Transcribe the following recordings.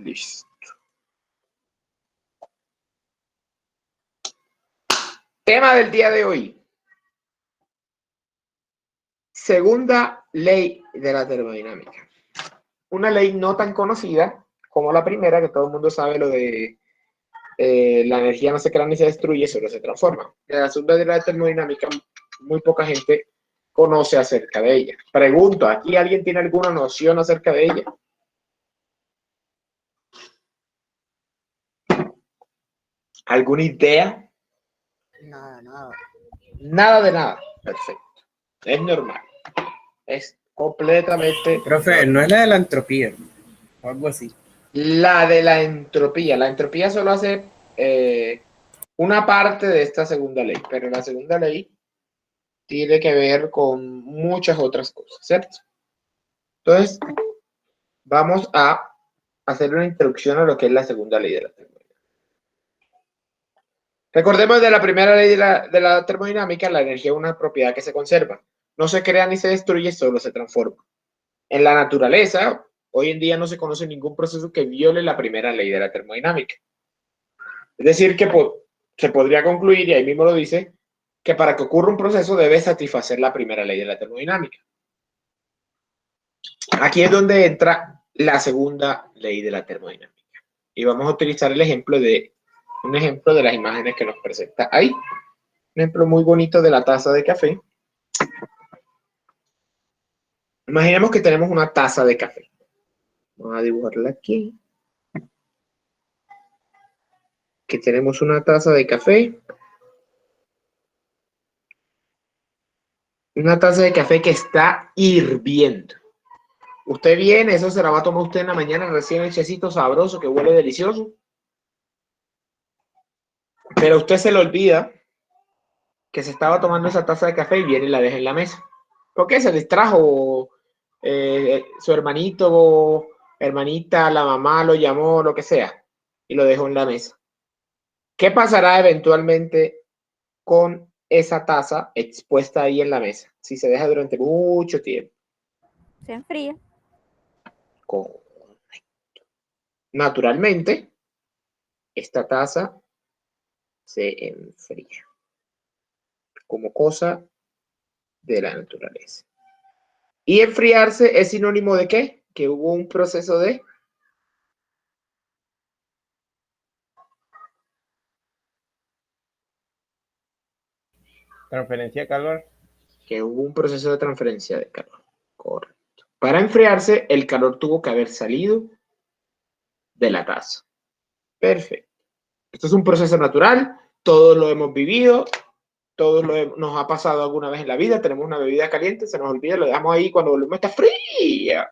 Listo. Tema del día de hoy. Segunda ley de la termodinámica. Una ley no tan conocida como la primera, que todo el mundo sabe lo de la energía no se crea ni se destruye, solo se transforma. La segunda ley de la termodinámica, muy poca gente conoce acerca de ella. Pregunto, ¿aquí alguien tiene alguna noción acerca de ella? ¿Alguna idea? Nada. Nada de nada. Perfecto. Es normal. Es completamente Profe, normal. no es la de la entropía, o algo así. La de la entropía. La entropía solo hace una parte de esta segunda ley, pero la segunda ley tiene que ver con muchas otras cosas, ¿cierto? Entonces, vamos a hacer una introducción a lo que es la segunda ley de la termodinámica. Recordemos de la primera ley de la termodinámica, la energía es una propiedad que se conserva. No se crea ni se destruye, solo se transforma. En la naturaleza, hoy en día no se conoce ningún proceso que viole la primera ley de la termodinámica. Es decir, que se podría concluir, y ahí mismo lo dice, que para que ocurra un proceso debe satisfacer la primera ley de la termodinámica. Aquí es donde entra la segunda ley de la termodinámica. Y vamos a utilizar un ejemplo de las imágenes que nos presenta ahí. Un ejemplo muy bonito de la taza de café. Imaginemos que tenemos una taza de café. Vamos a dibujarla aquí. Que tenemos una taza de café. Una taza de café que está hirviendo. Usted viene, eso se la va a tomar usted en la mañana recién hechecito, sabroso, que huele delicioso. Pero a usted se le olvida que se estaba tomando esa taza de café y viene y la deja en la mesa. ¿Por qué? Se distrajo su hermanito, hermanita, la mamá lo llamó, lo que sea, y lo dejó en la mesa. ¿Qué pasará eventualmente con esa taza expuesta ahí en la mesa si se deja durante mucho tiempo? Se enfría. Naturalmente, esta taza se enfría como cosa de la naturaleza. Y enfriarse es sinónimo de ¿qué? Que hubo un proceso de Transferencia de calor. que hubo un proceso de transferencia de calor. Correcto. Para enfriarse, el calor tuvo que haber salido de la taza. Perfecto. Esto es un proceso natural, todos lo hemos vivido, nos ha pasado alguna vez en la vida, tenemos una bebida caliente, se nos olvida, lo dejamos ahí cuando volvemos está fría.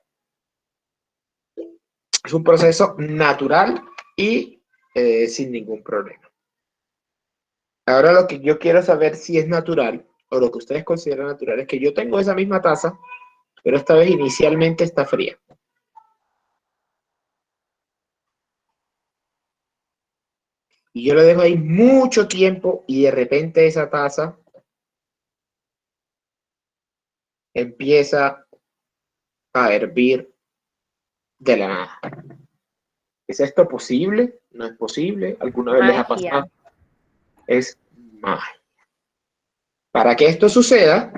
Es un proceso natural y sin ningún problema. Ahora lo que yo quiero saber si es natural, o lo que ustedes consideran natural, es que yo tengo esa misma taza, pero esta vez inicialmente está fría. Y yo lo dejo ahí mucho tiempo y de repente esa taza empieza a hervir de la nada. ¿Es esto posible? ¿No es posible? ¿Alguna vez les ha Magia. pasado? Es magia. Para que esto suceda,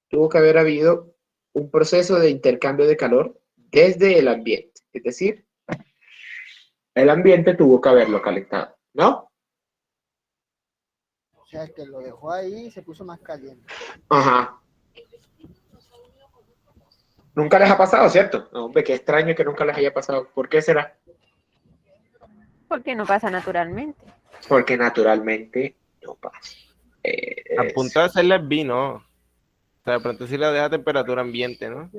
tuvo que haber habido un proceso de intercambio de calor desde el ambiente. Es decir, el ambiente tuvo que haberlo calentado, ¿no? O sea, que lo dejó ahí y se puso más caliente. Ajá. Nunca les ha pasado, ¿cierto? No, hombre, qué extraño que nunca les haya pasado. ¿Por qué será? Porque no pasa naturalmente. Porque naturalmente no pasa. A punto de hacerle vino. O sea, de pronto sí la deja a temperatura ambiente, ¿no?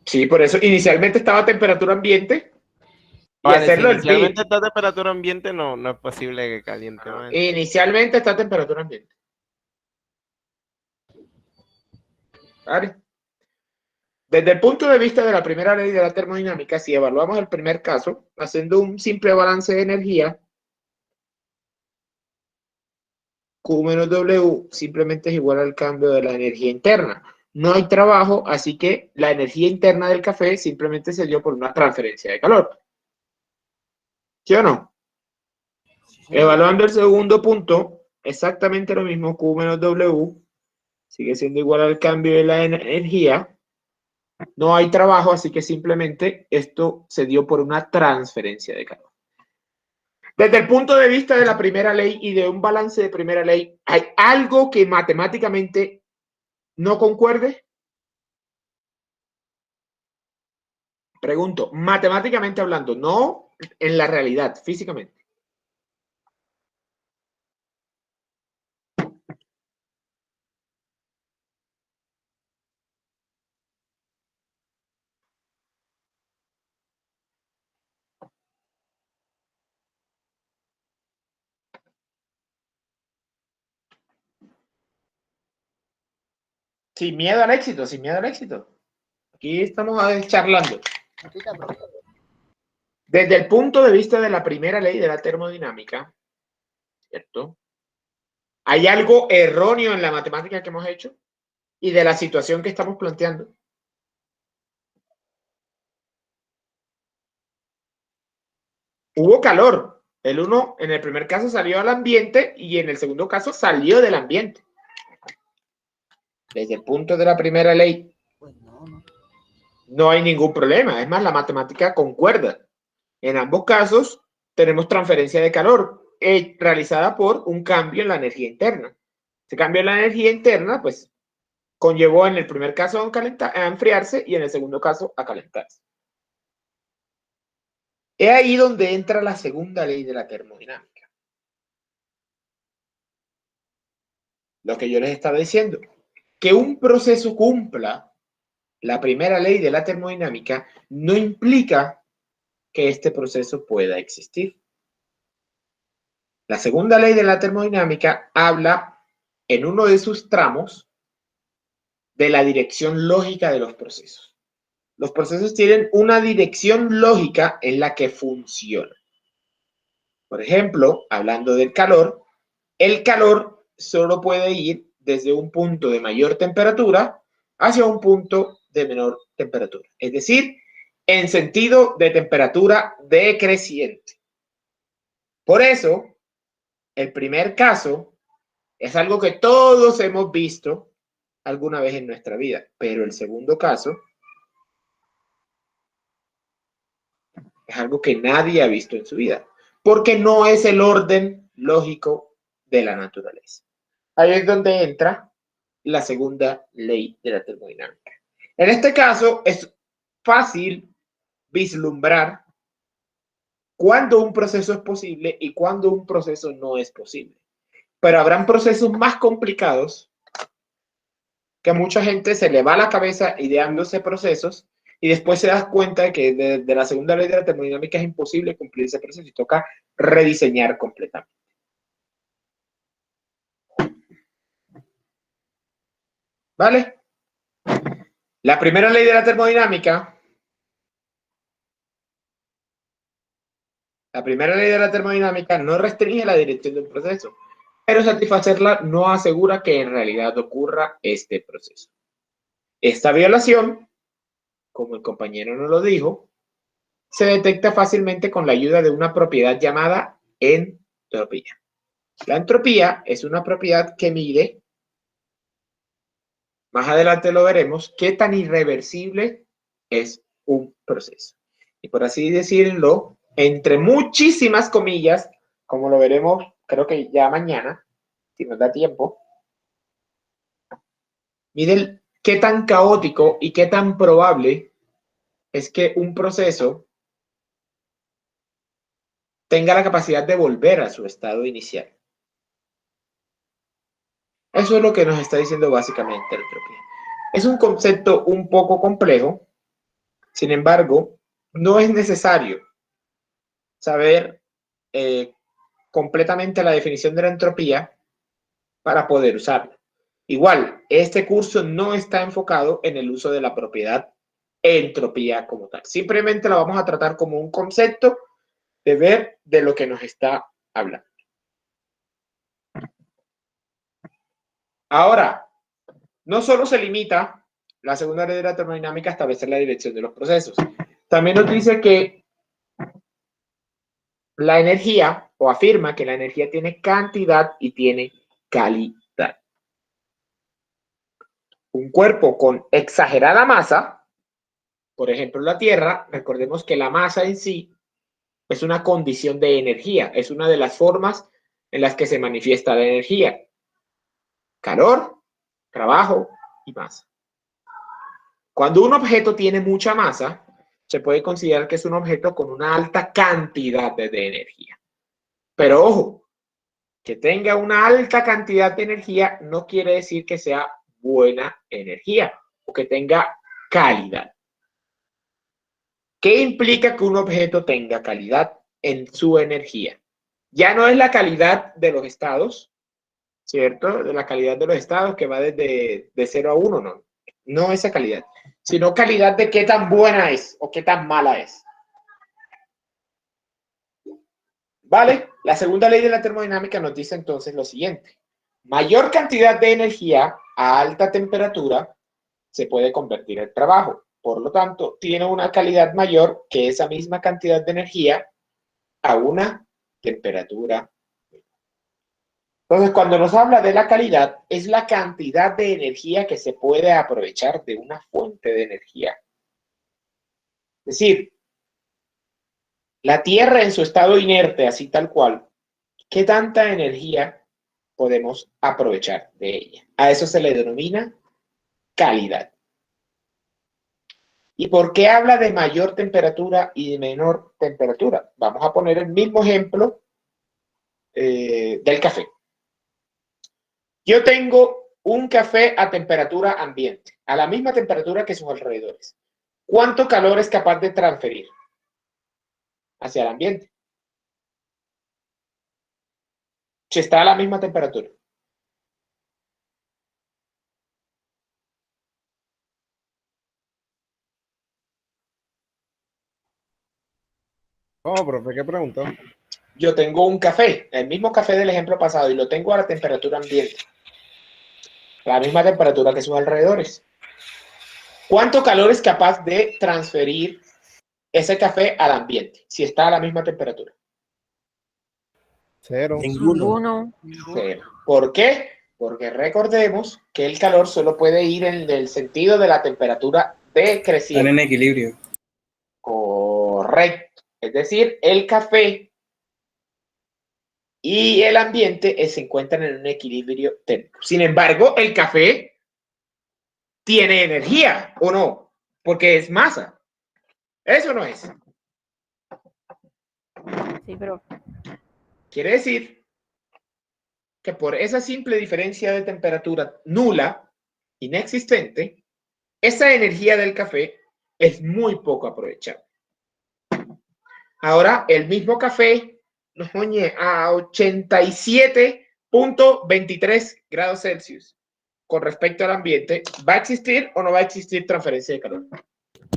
Sí, por eso inicialmente estaba a temperatura ambiente y Vale, si hacerlo hervir. inicialmente está a temperatura ambiente, no es posible que caliente más. Inicialmente está a temperatura ambiente. ¿Vale? Desde el punto de vista de la primera ley de la termodinámica, si evaluamos el primer caso, haciendo un simple balance de energía, Q menos W simplemente es igual al cambio de la energía interna. no hay trabajo, así que la energía interna del café simplemente se dio por una transferencia de calor. ¿Sí o no? Sí, señor. Evaluando el segundo punto, exactamente lo mismo, Q menos W sigue siendo igual al cambio de la energía. No hay trabajo, así que simplemente esto se dio por una transferencia de calor. Desde el punto de vista de la primera ley y de un balance de primera ley, ¿hay algo que matemáticamente no concuerde? Pregunto, matemáticamente hablando, no en la realidad, físicamente. Sin miedo al éxito, sin miedo al éxito. Aquí estamos charlando. Repita, profe. Desde el punto de vista de la primera ley de la termodinámica, ¿cierto? ¿Hay algo erróneo en la matemática que hemos hecho y de la situación que estamos planteando? Hubo calor. El uno en el primer caso salió al ambiente y en el segundo caso salió del ambiente. Desde el punto de la primera ley, Pues no. no hay ningún problema. Es más, la matemática concuerda. En ambos casos tenemos transferencia de calor realizada por un cambio en la energía interna. Ese cambio en la energía interna, pues, conllevó en el primer caso a enfriarse y en el segundo caso a calentarse. Es ahí donde entra la segunda ley de la termodinámica. Lo que yo les estaba diciendo, que un proceso cumpla la primera ley de la termodinámica no implica que este proceso pueda existir. La segunda ley de la termodinámica habla en uno de sus tramos de la dirección lógica de los procesos. Los procesos tienen una dirección lógica en la que funcionan. Por ejemplo, hablando del calor, el calor solo puede ir desde un punto de mayor temperatura hacia un punto de menor temperatura. Es decir, en sentido de temperatura decreciente. Por eso, el primer caso es algo que todos hemos visto alguna vez en nuestra vida, pero el segundo caso es algo que nadie ha visto en su vida, porque no es el orden lógico de la naturaleza. Ahí es donde entra la segunda ley de la termodinámica. En este caso es fácil vislumbrar cuándo un proceso es posible y cuándo un proceso no es posible. Pero habrán procesos más complicados que a mucha gente se le va a la cabeza ideándose procesos y después se da cuenta de que de la segunda ley de la termodinámica es imposible cumplir ese proceso y toca rediseñar completamente. ¿Vale? La primera ley de la termodinámica, no restringe la dirección de un proceso, pero satisfacerla no asegura que en realidad ocurra este proceso. Esta violación, como el compañero nos lo dijo, se detecta fácilmente con la ayuda de una propiedad llamada entropía. La entropía es una propiedad que mide, más adelante lo veremos, qué tan irreversible es un proceso. Y por así decirlo, entre muchísimas comillas, como lo veremos, creo que ya mañana, si nos da tiempo, mide qué tan caótico y qué tan probable es que un proceso tenga la capacidad de volver a su estado inicial. Eso es lo que nos está diciendo básicamente la entropía. Es un concepto un poco complejo, sin embargo, no es necesario saber completamente la definición de la entropía para poder usarla. Igual, este curso no está enfocado en el uso de la propiedad entropía como tal. Simplemente la vamos a tratar como un concepto de ver de lo que nos está hablando. Ahora, no solo se limita La segunda ley de la termodinámica establece la dirección de los procesos. También nos dice que la energía, o afirma que la energía tiene cantidad y tiene calidad. Un cuerpo con exagerada masa, por ejemplo la Tierra, recordemos que la masa en sí es una condición de energía, es una de las formas en las que se manifiesta la energía. Calor, trabajo y masa. Cuando un objeto tiene mucha masa, se puede considerar que es un objeto con una alta cantidad de energía. Pero ojo, que tenga una alta cantidad de energía no quiere decir que sea buena energía o que tenga calidad. ¿Qué implica que un objeto tenga calidad en su energía? Ya no es la calidad de los estados, ¿cierto? De la calidad de los estados que va desde de 0 a 1, no. No esa calidad, sino calidad de qué tan buena es o qué tan mala es. ¿Vale? La segunda ley de la termodinámica nos dice entonces lo siguiente. Mayor cantidad de energía a alta temperatura se puede convertir en trabajo. Por lo tanto, tiene una calidad mayor que esa misma cantidad de energía a una temperatura. Entonces, cuando nos habla de la calidad, es la cantidad de energía que se puede aprovechar de una fuente de energía. Es decir, la Tierra en su estado inerte, así tal cual, ¿qué tanta energía podemos aprovechar de ella? A eso se le denomina calidad. ¿Y por qué habla de mayor temperatura y de menor temperatura? Vamos a poner el mismo ejemplo del café. Yo tengo un café a temperatura ambiente, a la misma temperatura que sus alrededores. ¿Cuánto calor es capaz de transferir hacia el ambiente? Si está a la misma temperatura. Oh, profe, ¿qué preguntó? Yo tengo un café, el mismo café del ejemplo pasado, y lo tengo a la temperatura ambiente, la misma temperatura que sus alrededores. ¿Cuánto calor es capaz de transferir ese café al ambiente si está a la misma temperatura? 0. Ninguno. Cero. ¿Por qué? Porque recordemos que el calor solo puede ir en el sentido de la temperatura Están decreciente. en equilibrio. Correcto. Es decir, el café y el ambiente se encuentran en un equilibrio térmico. Sin embargo, el café tiene energía, ¿o no? Porque es masa. Eso no es. Sí, pero Quiere decir que por esa simple diferencia de temperatura nula, inexistente, esa energía del café es muy poco aprovechada. Ahora, el mismo café nos oye a 87.23 grados Celsius con respecto al ambiente. ¿Va a existir o no va a existir transferencia de calor?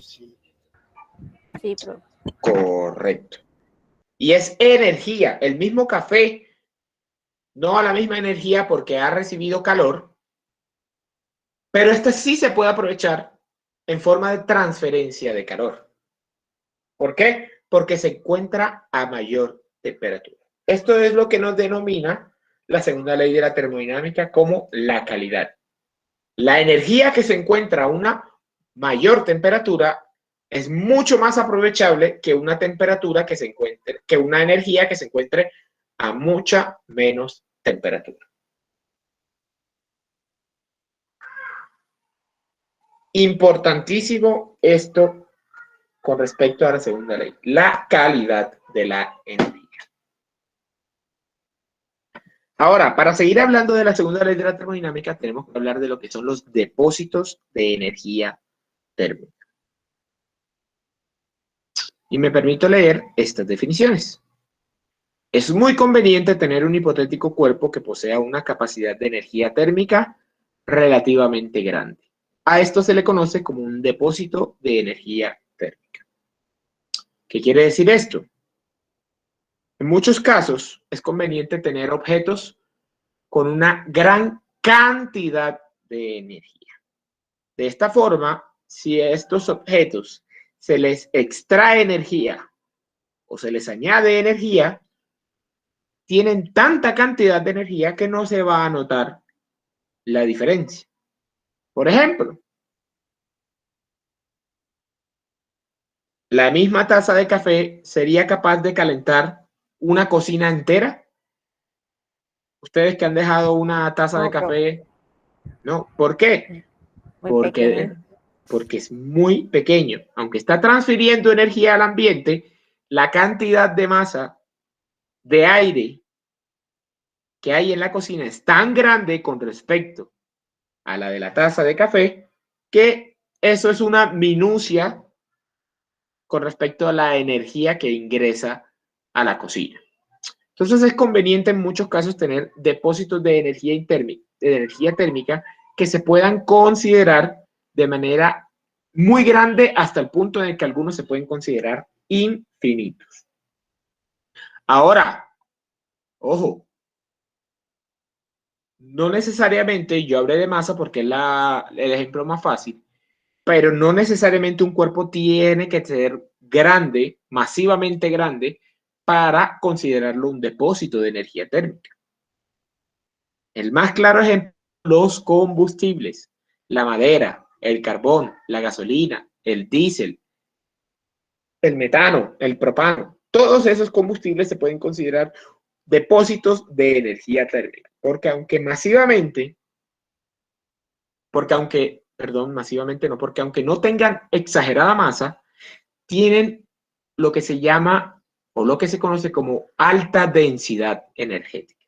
sí, pero Correcto. Y es energía. El mismo café no a la misma energía porque ha recibido calor, pero este sí se puede aprovechar en forma de transferencia de calor. ¿Por qué? Porque se encuentra a mayor temperatura. Esto es lo que nos denomina la segunda ley de la termodinámica como la calidad. La energía que se encuentra a una mayor temperatura es mucho más aprovechable que una temperatura que se encuentre, que una energía que se encuentre a mucha menos temperatura. Importantísimo esto con respecto a la segunda ley, la calidad de la energía. Ahora, para seguir hablando de la segunda ley de la termodinámica, tenemos que hablar de lo que son los depósitos de energía térmica. Y me permito leer estas definiciones. Es muy conveniente tener un hipotético cuerpo que posea una capacidad de energía térmica relativamente grande. A esto se le conoce como un depósito de energía térmica. ¿Qué quiere decir esto? En muchos casos es conveniente tener objetos con una gran cantidad de energía. De esta forma, si a estos objetos se les extrae energía o se les añade energía, tienen tanta cantidad de energía que no se va a notar la diferencia. Por ejemplo, la misma taza de café sería capaz de calentar una cocina entera. Ustedes que han dejado una taza de No, profe. café, ¿no? ¿Por qué? Muy pequeño. Porque es muy pequeño. Aunque está transfiriendo energía al ambiente, la cantidad de masa de aire que hay en la cocina es tan grande con respecto a la de la taza de café que eso es una minucia con respecto a la energía que ingresa a la cocina. Entonces es conveniente en muchos casos tener depósitos de energía térmica que se puedan considerar de manera muy grande hasta el punto en el que algunos se pueden considerar infinitos. Ahora, ojo, no necesariamente, yo hablé de masa porque es el ejemplo más fácil, pero no necesariamente un cuerpo tiene que ser grande, masivamente grande, para considerarlo un depósito de energía térmica. El más claro ejemplo, los combustibles, la madera, el carbón, la gasolina, el diésel, el metano, el propano, todos esos combustibles se pueden considerar depósitos de energía térmica, porque aunque no tengan exagerada masa, tienen lo que se llama o lo que se conoce como alta densidad energética.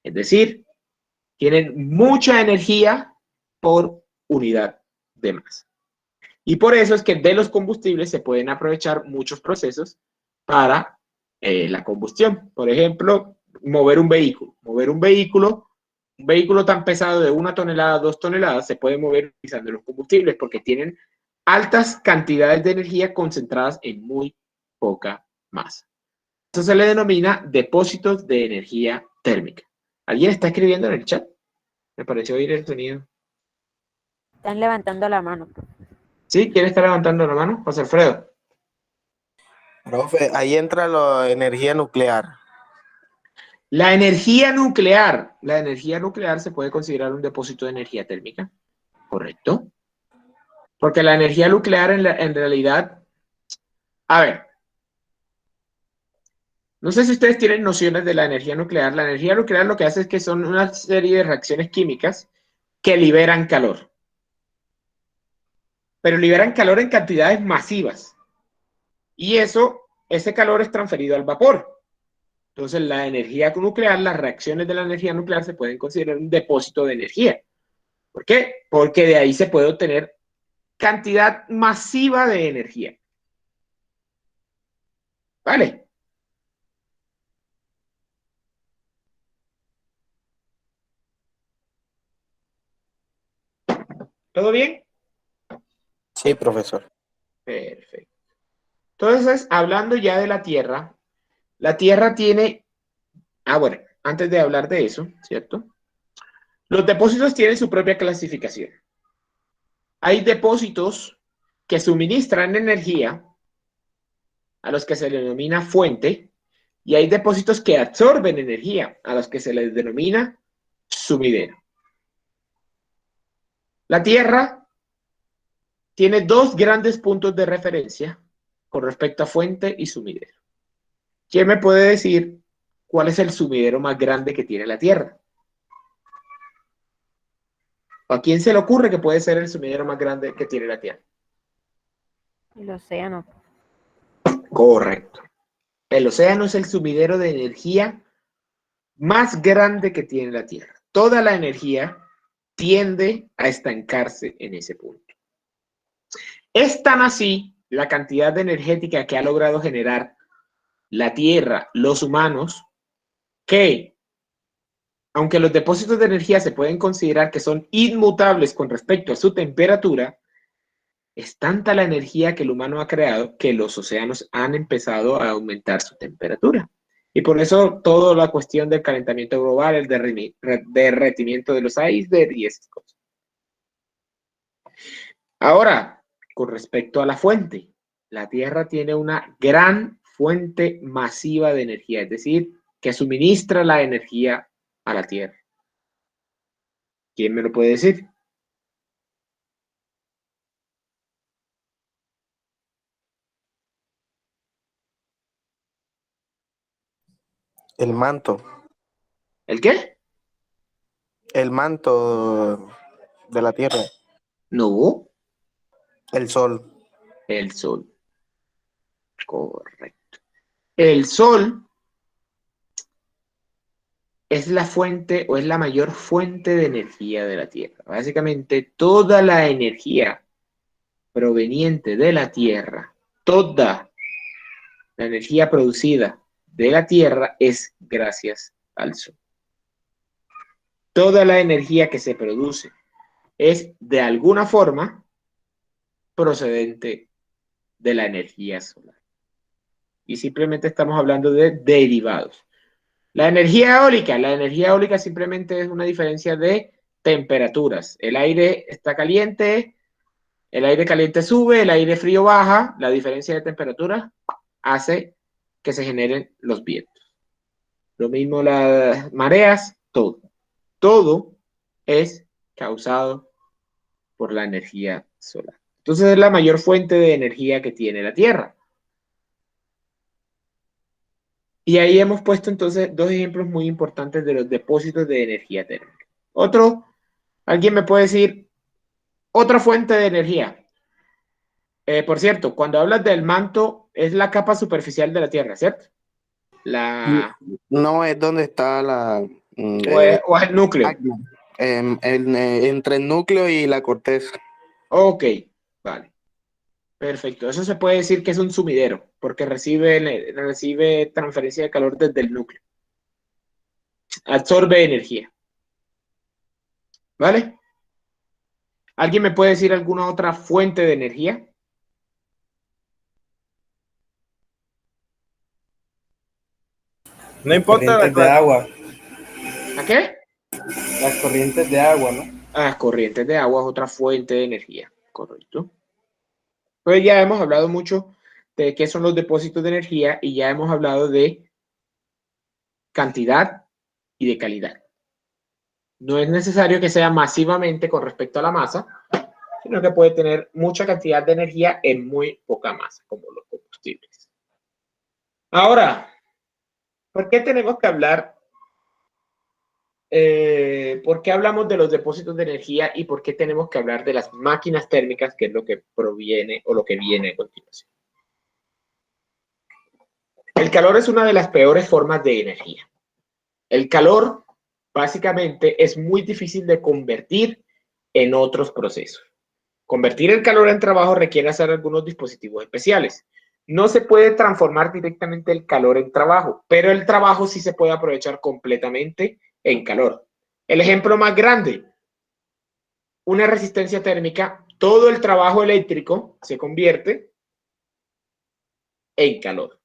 Es decir, tienen mucha energía por unidad de masa. Y por eso es que de los combustibles se pueden aprovechar muchos procesos para la combustión. Por ejemplo, mover un vehículo. Un vehículo tan pesado de 1 tonelada, 2 toneladas, se puede mover utilizando los combustibles porque tienen altas cantidades de energía concentradas en muy poca masa. Eso se le denomina depósitos de energía térmica. ¿Alguien está escribiendo en el chat? Me pareció oír el sonido. Están levantando la mano. ¿Sí? ¿Quién está levantando la mano? José Alfredo. Profe, ahí entra la energía nuclear. La energía nuclear se puede considerar un depósito de energía térmica, ¿correcto? Porque la energía nuclear en realidad, a ver, no sé si ustedes tienen nociones de la energía nuclear. La energía nuclear lo que hace es que son una serie de reacciones químicas que liberan calor. Pero liberan calor en cantidades masivas. Y ese calor es transferido al vapor. Entonces, la energía nuclear, las reacciones de la energía nuclear se pueden considerar un depósito de energía. ¿Por qué? Porque de ahí se puede obtener cantidad masiva de energía. ¿Vale? ¿Todo bien? Sí, profesor. Perfecto. Entonces, hablando ya de la Tierra tiene... bueno, antes de hablar de eso, ¿cierto? Los depósitos tienen su propia clasificación. Hay depósitos que suministran energía, a los que se les denomina fuente, y hay depósitos que absorben energía, a los que se les denomina sumidero. La Tierra tiene dos grandes puntos de referencia con respecto a fuente y sumidero. ¿Quién me puede decir cuál es el sumidero más grande que tiene la Tierra? ¿A quién se le ocurre que puede ser el sumidero más grande que tiene la Tierra? El océano. Correcto. El océano es el sumidero de energía más grande que tiene la Tierra. Toda la energía tiende a estancarse en ese punto. Es tan así la cantidad de energética que ha logrado generar la Tierra, los humanos, que aunque los depósitos de energía se pueden considerar que son inmutables con respecto a su temperatura, es tanta la energía que el humano ha creado que los océanos han empezado a aumentar su temperatura. Y por eso toda la cuestión del calentamiento global, el derretimiento de los icebergs y esas cosas. Ahora, con respecto a la fuente, la Tierra tiene una gran fuente masiva de energía, es decir, que suministra la energía a la Tierra. ¿Quién me lo puede decir? El manto. ¿El qué? El manto de la Tierra. No, El Sol. el Sol. Correcto. El Sol es la fuente o es la mayor fuente de energía de la Tierra. Básicamente, toda la energía proveniente de la Tierra, toda la energía producida de la Tierra es gracias al Sol. Toda la energía que se produce es de alguna forma procedente de la energía solar. Y simplemente estamos hablando de derivados. La energía eólica simplemente es una diferencia de temperaturas. El aire está caliente, el aire caliente sube, el aire frío baja. La diferencia de temperatura hace que se generen los vientos. Lo mismo las mareas, todo. Todo es causado por la energía solar. Entonces es la mayor fuente de energía que tiene la Tierra. Y ahí hemos puesto entonces dos ejemplos muy importantes de los depósitos de energía térmica. Otro, ¿alguien me puede decir otra fuente de energía? Por cierto, cuando hablas del manto, es la capa superficial de la Tierra, ¿cierto? La, No es donde está la o es el núcleo. magma, entre el núcleo y la corteza. Ok, vale. Perfecto. Eso se puede decir que es un sumidero, porque recibe transferencia de calor desde el núcleo. Absorbe energía. ¿Vale? ¿Alguien me puede decir alguna otra fuente de energía? No importa Corrientes de agua. ¿A qué? Las corrientes de agua, ¿no? Las corrientes de agua es otra fuente de energía. Correcto. Pues ya hemos hablado mucho de qué son los depósitos de energía y ya hemos hablado de cantidad y de calidad. No es necesario que sea masivamente con respecto a la masa, sino que puede tener mucha cantidad de energía en muy poca masa, como los combustibles. Ahora, ¿por qué tenemos que hablar? ¿Por qué hablamos de los depósitos de energía y por qué tenemos que hablar de las máquinas térmicas, que es lo que proviene o lo que viene a continuación? El calor es una de las peores formas de energía. El calor, básicamente, es muy difícil de convertir en otros procesos. Convertir el calor en trabajo requiere hacer algunos dispositivos especiales. No se puede transformar directamente el calor en trabajo, pero el trabajo sí se puede aprovechar completamente en calor. El ejemplo más grande, una resistencia térmica, todo el trabajo eléctrico se convierte en calor.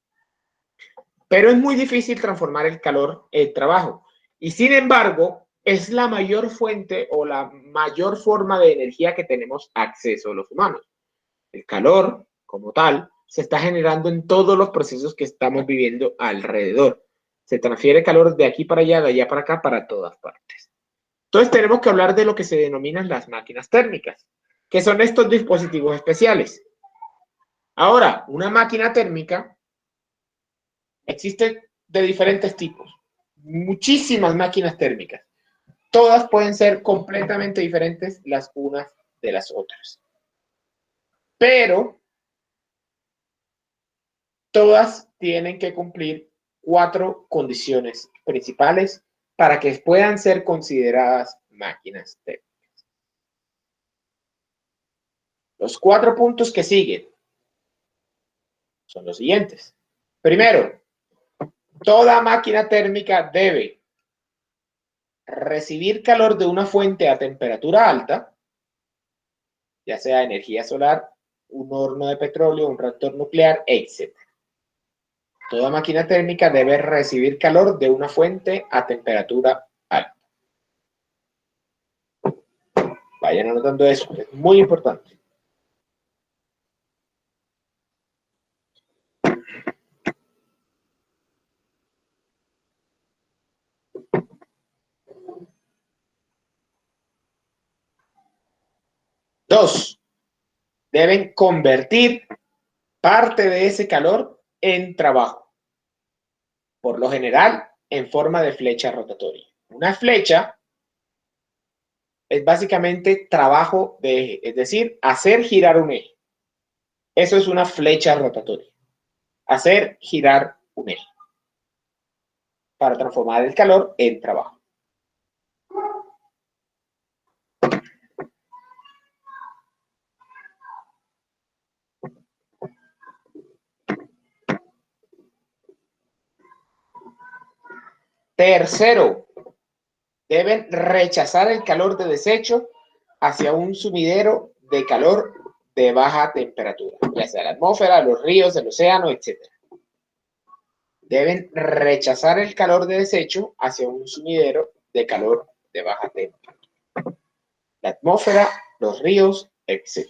Pero es muy difícil transformar el calor en trabajo. Y sin embargo, es la mayor fuente o la mayor forma de energía que tenemos acceso los humanos. El calor, como tal, se está generando en todos los procesos que estamos viviendo alrededor. Se transfiere calor de aquí para allá, de allá para acá, para todas partes. Entonces tenemos que hablar de lo que se denominan las máquinas térmicas, que son estos dispositivos especiales. Ahora, una máquina térmica existe de diferentes tipos. Muchísimas máquinas térmicas. Todas pueden ser completamente diferentes las unas de las otras. Pero todas tienen que cumplir 4 condiciones principales para que puedan ser consideradas máquinas térmicas. Los 4 puntos que siguen son los siguientes. Primero, toda máquina térmica debe recibir calor de una fuente a temperatura alta, ya sea energía solar, un horno de petróleo, un reactor nuclear, etc. Toda máquina térmica debe recibir calor de una fuente a temperatura alta. Vayan anotando eso, es muy importante. Dos, deben convertir parte de ese calor en trabajo. Por lo general, en forma de flecha rotatoria. Una flecha es básicamente trabajo de eje, es decir, hacer girar un eje. Eso es una flecha rotatoria. Hacer girar un eje para transformar el calor en trabajo. Tercero, deben rechazar el calor de desecho hacia un sumidero de calor de baja temperatura, ya sea la atmósfera, los ríos, el océano, etc. Deben rechazar el calor de desecho hacia un sumidero de calor de baja temperatura. La atmósfera, los ríos, etc.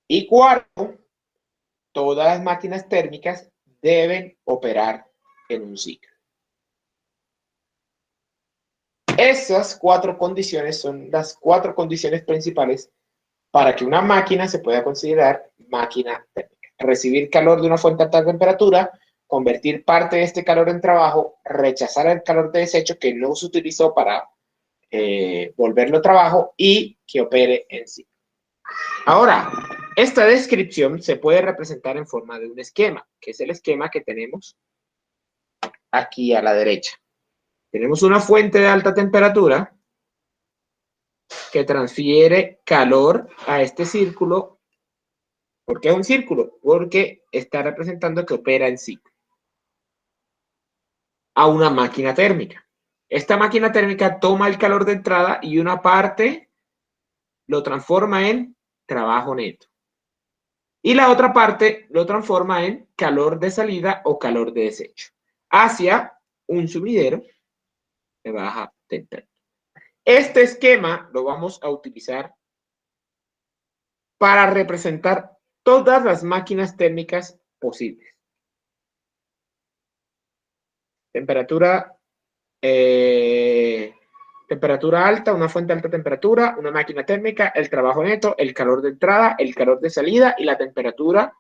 Y cuarto, todas las máquinas térmicas deben operar en un ciclo. Esas 4 condiciones son las 4 condiciones principales para que una máquina se pueda considerar máquina térmica. Recibir calor de una fuente a alta temperatura, convertir parte de este calor en trabajo, rechazar el calor de desecho que no se utilizó para volverlo trabajo y que opere en sí. Ahora, esta descripción se puede representar en forma de un esquema, que es el esquema que tenemos aquí a la derecha. Tenemos una fuente de alta temperatura que transfiere calor a este círculo. ¿Por qué es un círculo? Porque está representando que opera en ciclo. A una máquina térmica. Esta máquina térmica toma el calor de entrada y una parte lo transforma en trabajo neto. Y la otra parte lo transforma en calor de salida o calor de desecho hacia un sumidero de baja temperatura. Este esquema lo vamos a utilizar para representar todas las máquinas térmicas posibles. Temperatura, temperatura alta, una fuente de alta temperatura, una máquina térmica, el trabajo neto, el calor de entrada, el calor de salida y la temperatura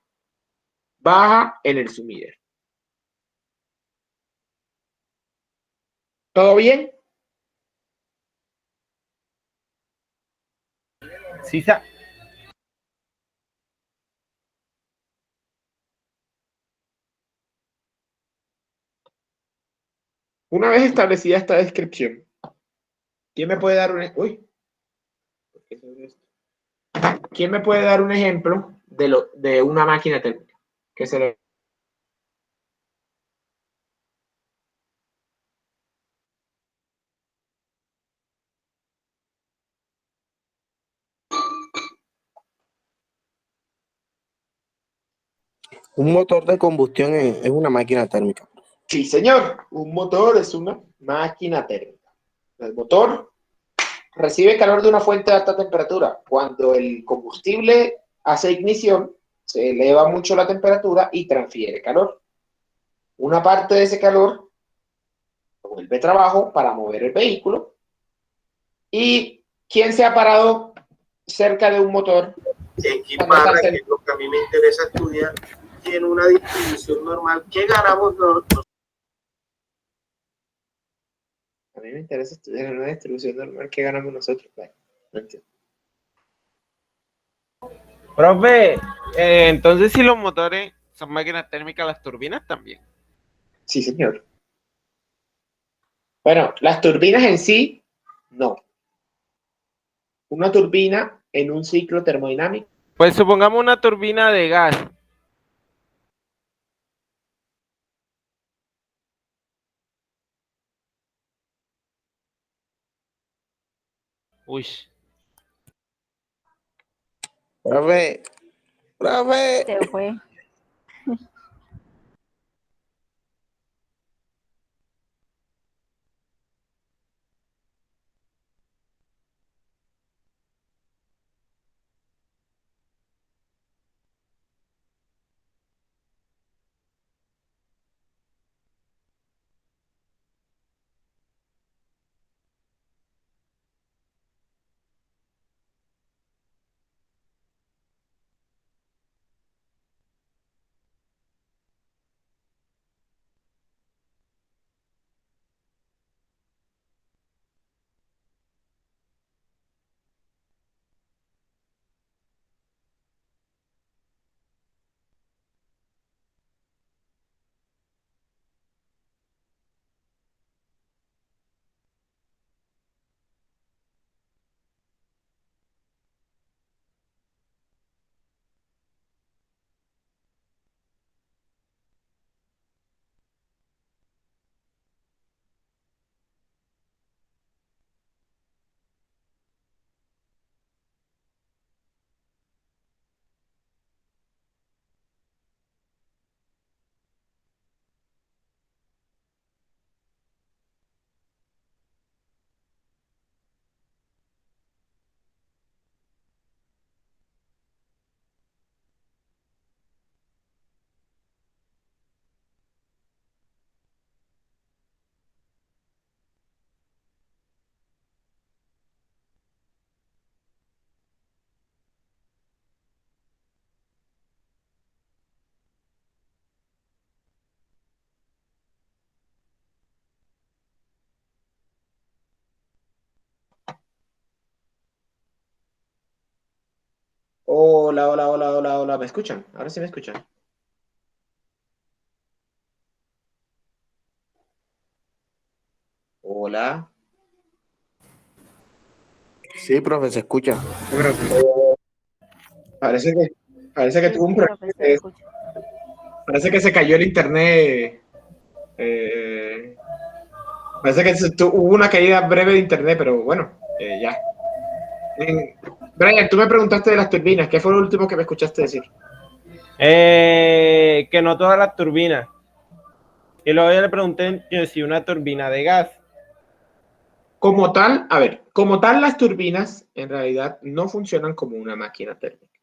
baja en el sumidero. ¿Todo bien? Sí, sa. Una vez establecida esta descripción, ¿quién me puede dar un ¿Quién me puede dar un ejemplo de una máquina térmica? Que se le... Un motor de combustión es una máquina térmica. Sí, señor, un motor es una máquina térmica. El motor recibe calor de una fuente de alta temperatura. Cuando el combustible hace ignición, se eleva mucho la temperatura y transfiere calor. Una parte de ese calor lo vuelve trabajo para mover el vehículo. ¿Y quién se ha parado cerca de un motor? X barra, que es lo que a mí me interesa estudiar, tiene una distribución normal que ganamos nosotros. A mí me interesa estudiar una distribución normal que ganamos nosotros. Bueno, no entiendo. Profe, entonces si los motores son máquinas térmicas, las turbinas también. Sí, señor. Bueno, las turbinas en sí, no. Una turbina en un ciclo termodinámico. Pues supongamos una turbina de gas. Uy. Profe, profe. Se fue. Hola, hola, hola, hola, hola. ¿Me escuchan? Ahora sí me escuchan. Hola. Sí, profe, se escucha. Parece que, parece que Sí, tuvo un sí, problema. profe, se escucha. Parece que se cayó el internet. eh, Parece que hubo una caída breve de internet, pero bueno, ya. Brian, tú me preguntaste de las turbinas. ¿Qué fue lo último que me escuchaste decir? Que no todas las turbinas. Y luego yo le pregunté que si una turbina de gas. Como tal, a ver, como tal las turbinas en realidad no funcionan como una máquina térmica,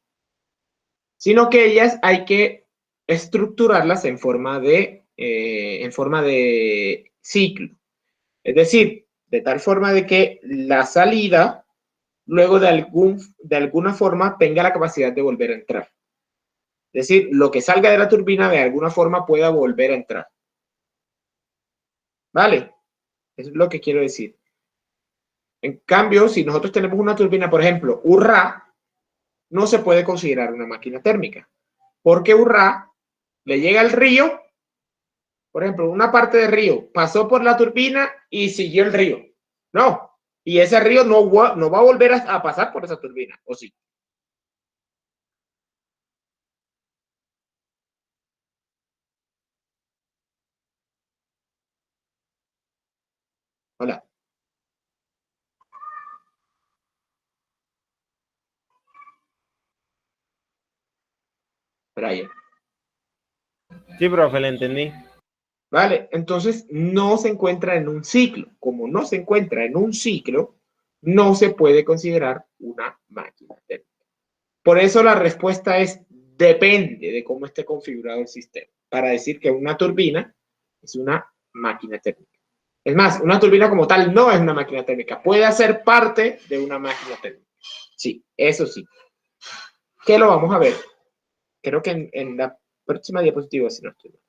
sino que ellas hay que estructurarlas en forma de ciclo. Es decir, de tal forma de que la salida, luego de alguna forma, tenga la capacidad de volver a entrar. Es decir, lo que salga de la turbina de alguna forma pueda volver a entrar. ¿Vale? Eso es lo que quiero decir. En cambio, si nosotros tenemos una turbina, por ejemplo, Urra, no se puede considerar una máquina térmica. Porque Urra le llega al río, por ejemplo, una parte del río pasó por la turbina y siguió el río. No. Y ese río no va a volver a pasar por esa turbina, ¿o sí? Hola. Brian. Sí, profe, le entendí. ¿Vale? Entonces no se encuentra en un ciclo. Como no se encuentra en un ciclo, no se puede considerar una máquina térmica. Por eso la respuesta es depende de cómo esté configurado el sistema, para decir que una turbina es una máquina térmica. Es más, una turbina como tal no es una máquina térmica, puede ser parte de una máquina térmica. Sí, eso sí. ¿Qué lo vamos a ver? Creo que en la próxima diapositiva, si no estoy mal.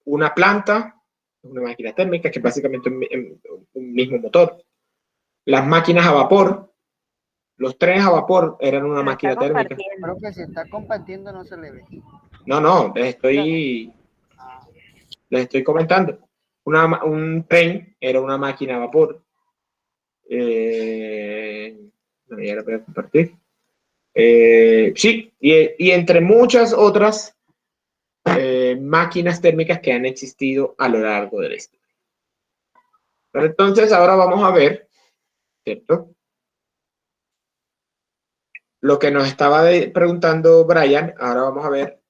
Una planta, una máquina térmica, que es básicamente un mismo motor. Las máquinas a vapor, los trenes a vapor eran una Pero está máquina térmica. compartiendo. Creo que si está compartiendo no se le ve. No, les estoy comentando. Un tren era una máquina a vapor. No, ya la voy a compartir. Sí, y entre muchas otras máquinas térmicas que han existido a lo largo de la historia. Pero entonces ahora vamos a ver, ¿cierto? Lo que nos estaba preguntando Brian, ahora vamos a ver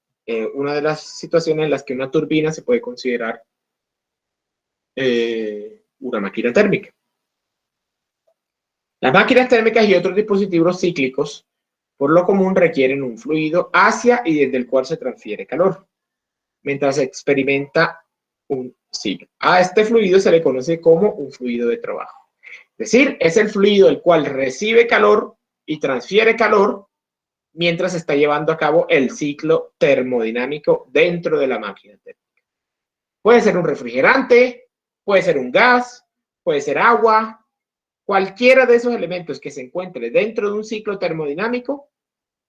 una de las situaciones en las que una turbina se puede considerar una máquina térmica. Las máquinas térmicas y otros dispositivos cíclicos, por lo común, requieren un fluido hacia y desde el cual se transfiere calor, mientras se experimenta un ciclo. A este fluido se le conoce como un fluido de trabajo. Es decir, es el fluido el cual recibe calor y transfiere calor mientras se está llevando a cabo el ciclo termodinámico dentro de la máquina térmica. Puede ser un refrigerante, puede ser un gas, puede ser agua, cualquiera de esos elementos que se encuentre dentro de un ciclo termodinámico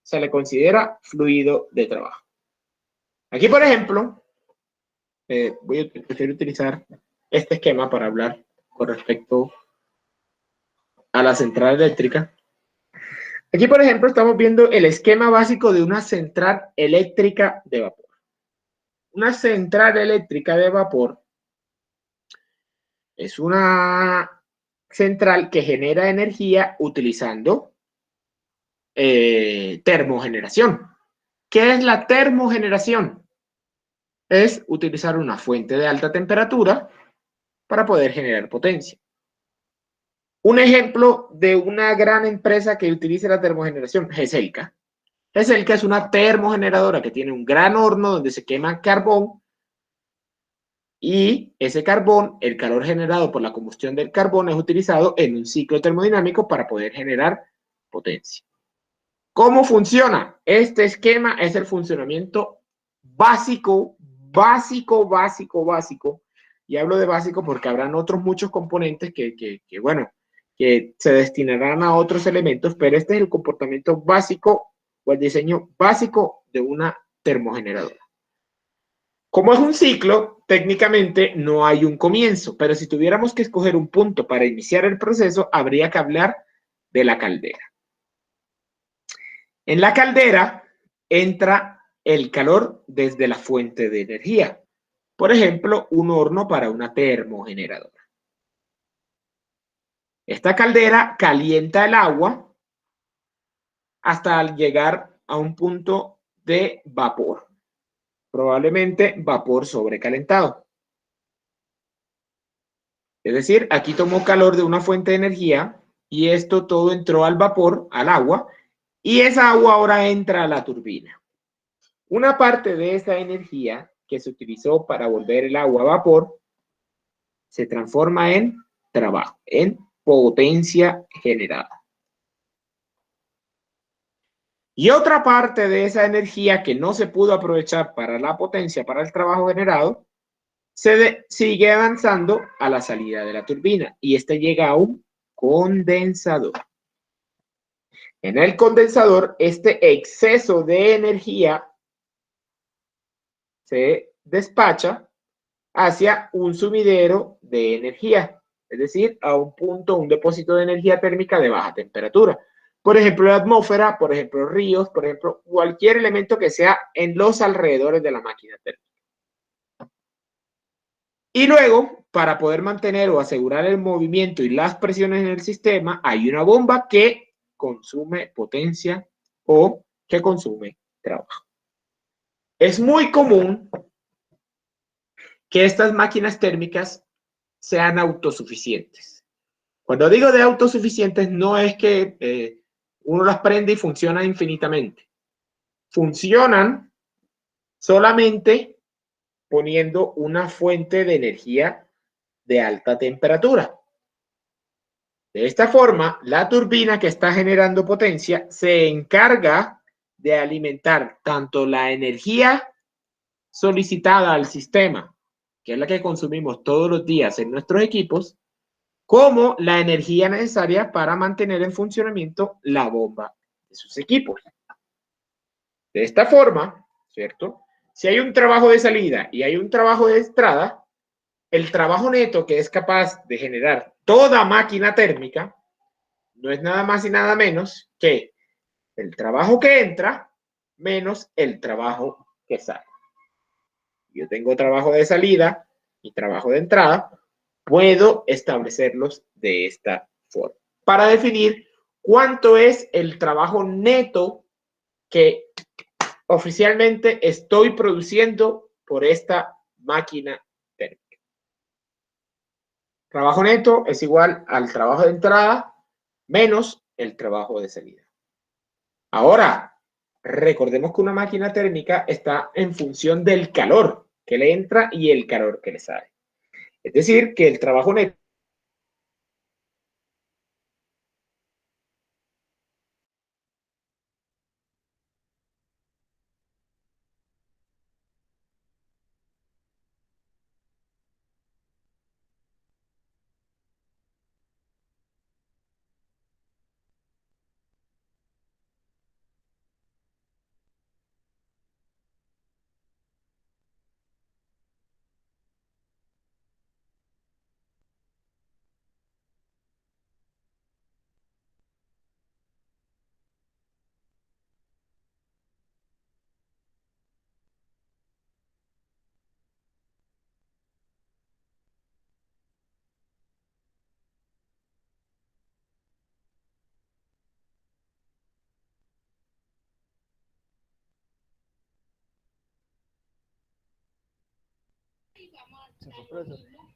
se le considera fluido de trabajo. Aquí, por ejemplo, prefiero utilizar este esquema para hablar con respecto a la central eléctrica. Aquí, por ejemplo, estamos viendo el esquema básico de una central eléctrica de vapor. Una central eléctrica de vapor es una central que genera energía utilizando termogeneración. ¿Qué es la termogeneración? Es utilizar una fuente de alta temperatura para poder generar potencia. Un ejemplo de una gran empresa que utiliza la termogeneración, GESELCA. GESELCA es una termogeneradora que tiene un gran horno donde se quema carbón y ese carbón, el calor generado por la combustión del carbón, es utilizado en un ciclo termodinámico para poder generar potencia. ¿Cómo funciona? Este esquema es el funcionamiento básico, y hablo de básico porque habrán otros muchos componentes que que se destinarán a otros elementos, pero este es el comportamiento básico o el diseño básico de una termogeneradora. Como es un ciclo, técnicamente no hay un comienzo, pero si tuviéramos que escoger un punto para iniciar el proceso, habría que hablar de la caldera. En la caldera entra el calor desde la fuente de energía, por ejemplo, un horno para una termogeneradora. Esta caldera calienta el agua hasta llegar a un punto de vapor, probablemente vapor sobrecalentado. Es decir, aquí tomó calor de una fuente de energía y esto todo entró al vapor, al agua, y esa agua ahora entra a la turbina. Una parte de esa energía que se utilizó para volver el agua a vapor se transforma en trabajo, en potencia generada. Y otra parte de esa energía que no se pudo aprovechar para la potencia, para el trabajo generado, sigue avanzando a la salida de la turbina y este llega a un condensador. En el condensador, este exceso de energía se despacha hacia un sumidero de energía, es decir, a un punto, un depósito de energía térmica de baja temperatura. Por ejemplo, la atmósfera, por ejemplo, ríos, por ejemplo, cualquier elemento que sea en los alrededores de la máquina térmica. Y luego, para poder mantener o asegurar el movimiento y las presiones en el sistema, hay una bomba que consume potencia o que consume trabajo. Es muy común que estas máquinas térmicas sean autosuficientes. Cuando digo de autosuficientes, no es que uno las prende y funciona infinitamente. Funcionan solamente poniendo una fuente de energía de alta temperatura. De esta forma, la turbina que está generando potencia se encarga de alimentar tanto la energía solicitada al sistema, que es la que consumimos todos los días en nuestros equipos, como la energía necesaria para mantener en funcionamiento la bomba de sus equipos. De esta forma, ¿cierto? Si hay un trabajo de salida y hay un trabajo de entrada, el trabajo neto que es capaz de generar toda máquina térmica no es nada más y nada menos que el trabajo que entra menos el trabajo que sale. Yo tengo trabajo de salida y trabajo de entrada, puedo establecerlos de esta forma para definir cuánto es el trabajo neto que oficialmente estoy produciendo por esta máquina térmica. Trabajo neto es igual al trabajo de entrada menos el trabajo de salida. Ahora, recordemos que una máquina térmica está en función del calor que le entra y el calor que le sale. Es decir, que el trabajo neto Se fue, profesor.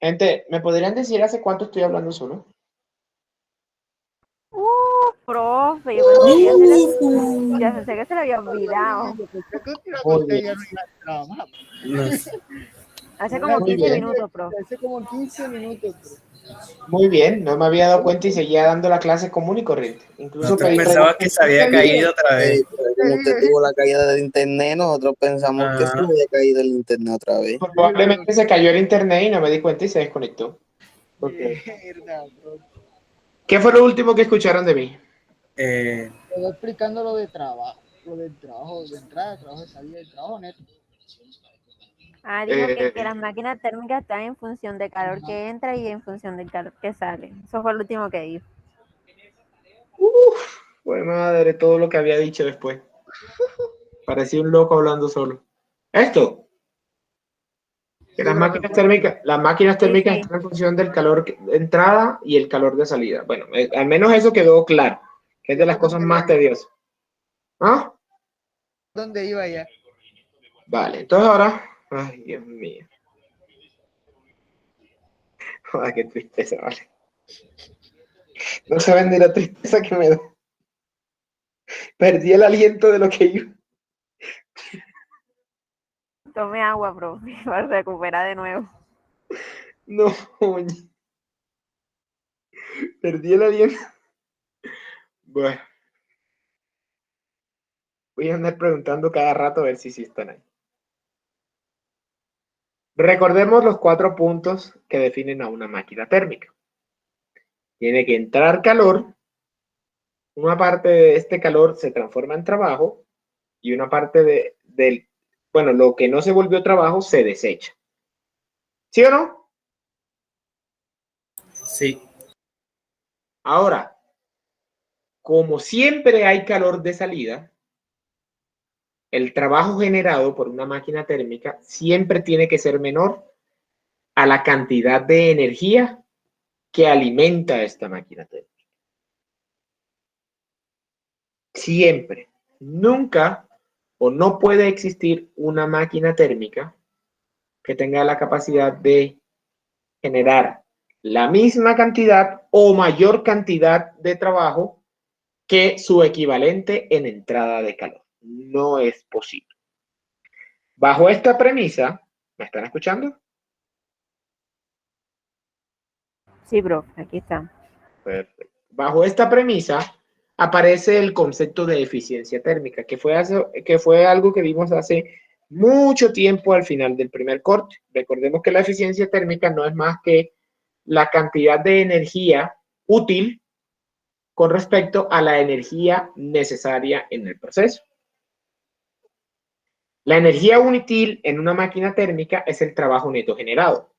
Gente, ¿me podrían decir hace cuánto estoy hablando solo? Profe, yo pensé que ya pensé que se le había olvidado. Yo pensé que usted Muy bien. ya no iba a trabajar. Hace como Muy 15 bien. minutos, profe. Hace como 15 minutos. Muy bien, no me había dado cuenta y seguía dando la clase común y corriente. Incluso Nosotros pedí pensamos que se había caído otra vez. Pero como usted tuvo la caída del internet, nosotros pensamos que se Ah. había caído el internet otra vez. Probablemente se cayó el internet y no me di cuenta y se desconectó. Ok. Mierda, bro. ¿Qué fue lo último que escucharon de mí? Eh, Te voy explicando lo de trabajo. Lo del trabajo de entrada, trabajo de salida, del trabajo neto. Ah, dijo que Eh, las máquinas térmicas están en función del calor que entra y en función del calor que sale. Eso fue lo último que dijo. Fue madre todo lo que había dicho después. Parecía un loco hablando solo. Esto, que las máquinas térmicas Sí. están en función del calor de entrada y el calor de salida. Bueno, al menos eso quedó claro, que es de las cosas más tediosas. ¿Ah? ¿Dónde iba ya? Vale, entonces ahora, ay, Dios mío. Joder, qué tristeza, vale. No saben de la tristeza que me da. Perdí el aliento de lo que iba. Tome agua, profe, para recuperar de nuevo. No, oye. Perdí el aliento. Bueno, voy a andar preguntando cada rato a ver si sí están ahí. Recordemos los 4 puntos que definen a una máquina térmica. Tiene que entrar calor, una parte de este calor se transforma en trabajo y una parte bueno, lo que no se volvió trabajo se desecha. ¿Sí o no? sí. Ahora, como siempre hay calor de salida, el trabajo generado por una máquina térmica siempre tiene que ser menor a la cantidad de energía que alimenta esta máquina térmica. Siempre. Nunca o no puede existir una máquina térmica que tenga la capacidad de generar la misma cantidad o mayor cantidad de trabajo que su equivalente en entrada de calor. No es posible. Bajo esta premisa, ¿me están escuchando? Sí, profe, aquí está. Perfecto. Bajo esta premisa aparece el concepto de eficiencia térmica, que fue algo que vimos hace mucho tiempo al final del primer corte. Recordemos que la eficiencia térmica no es más que la cantidad de energía útil con respecto a la energía necesaria en el proceso. La energía útil en una máquina térmica es el trabajo neto generado.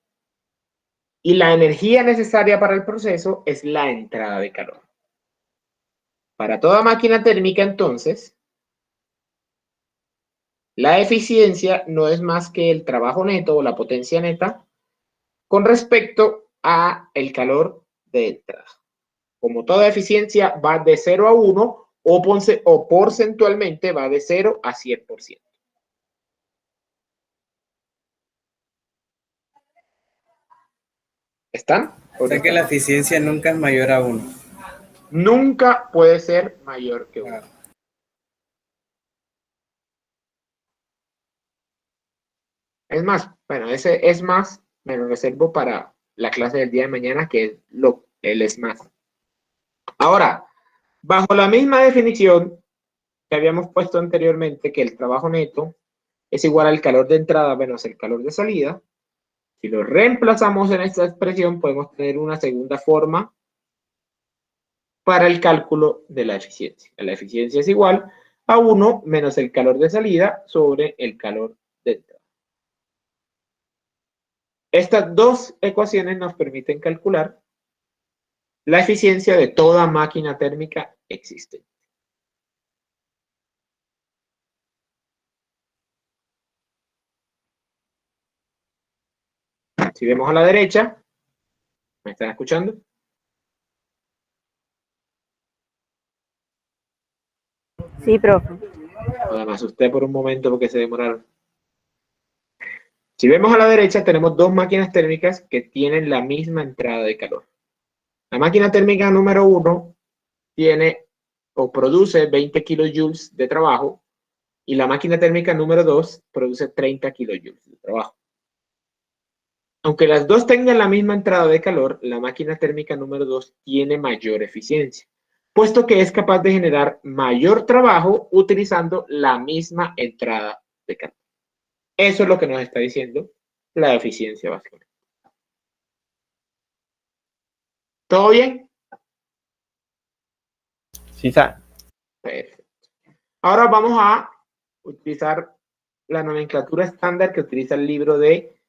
Y la energía necesaria para el proceso es la entrada de calor. Para toda máquina térmica, entonces, la eficiencia no es más que el trabajo neto o la potencia neta con respecto a el calor de entrada. Como toda eficiencia va de 0 a 1 o porcentualmente va de 0 a 100%. ¿Están? O sea que la eficiencia nunca es mayor a 1. Nunca puede ser mayor que 1. Es más, bueno, ese es más, me lo reservo para la clase del día de mañana, que es el es más. Ahora, bajo la misma definición que habíamos puesto anteriormente, que el trabajo neto es igual al calor de entrada menos el calor de salida, si lo reemplazamos en esta expresión, podemos tener una segunda forma para el cálculo de la eficiencia. La eficiencia es igual a 1 menos el calor de salida sobre el calor de entrada. Estas dos ecuaciones nos permiten calcular la eficiencia de toda máquina térmica existente. Si vemos a la derecha, ¿me están escuchando? Sí, profe. Me asusté por un momento porque se demoraron. Si vemos a la derecha, tenemos dos máquinas térmicas que tienen la misma entrada de calor. La máquina térmica número 1 tiene o produce 20 kilojoules de trabajo y la máquina térmica número 2 produce 30 kilojoules de trabajo. Aunque las dos tengan la misma entrada de calor, la máquina térmica número 2 tiene mayor eficiencia, puesto que es capaz de generar mayor trabajo utilizando la misma entrada de calor. Eso es lo que nos está diciendo la eficiencia básicamente. ¿Todo bien? Sí, sa. Perfecto. Ahora vamos a utilizar la nomenclatura estándar que utiliza el libro de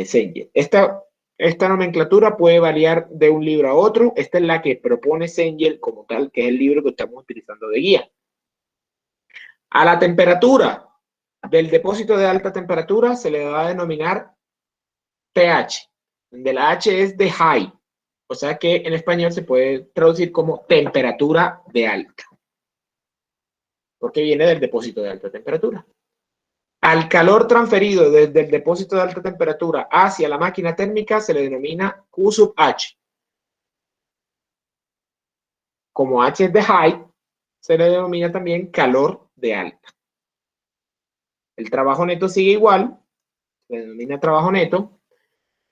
Cengel. Esta nomenclatura puede variar de un libro a otro. Esta es la que propone Cengel como tal, que es el libro que estamos utilizando de guía. A la temperatura del depósito de alta temperatura se le va a denominar pH, donde la H es de high, o sea que en español se puede traducir como temperatura de alta, porque viene del depósito de alta temperatura. Al calor transferido desde el depósito de alta temperatura hacia la máquina térmica se le denomina Q sub H. Como H es de high, se le denomina también calor de alta. El trabajo neto sigue igual, se denomina trabajo neto.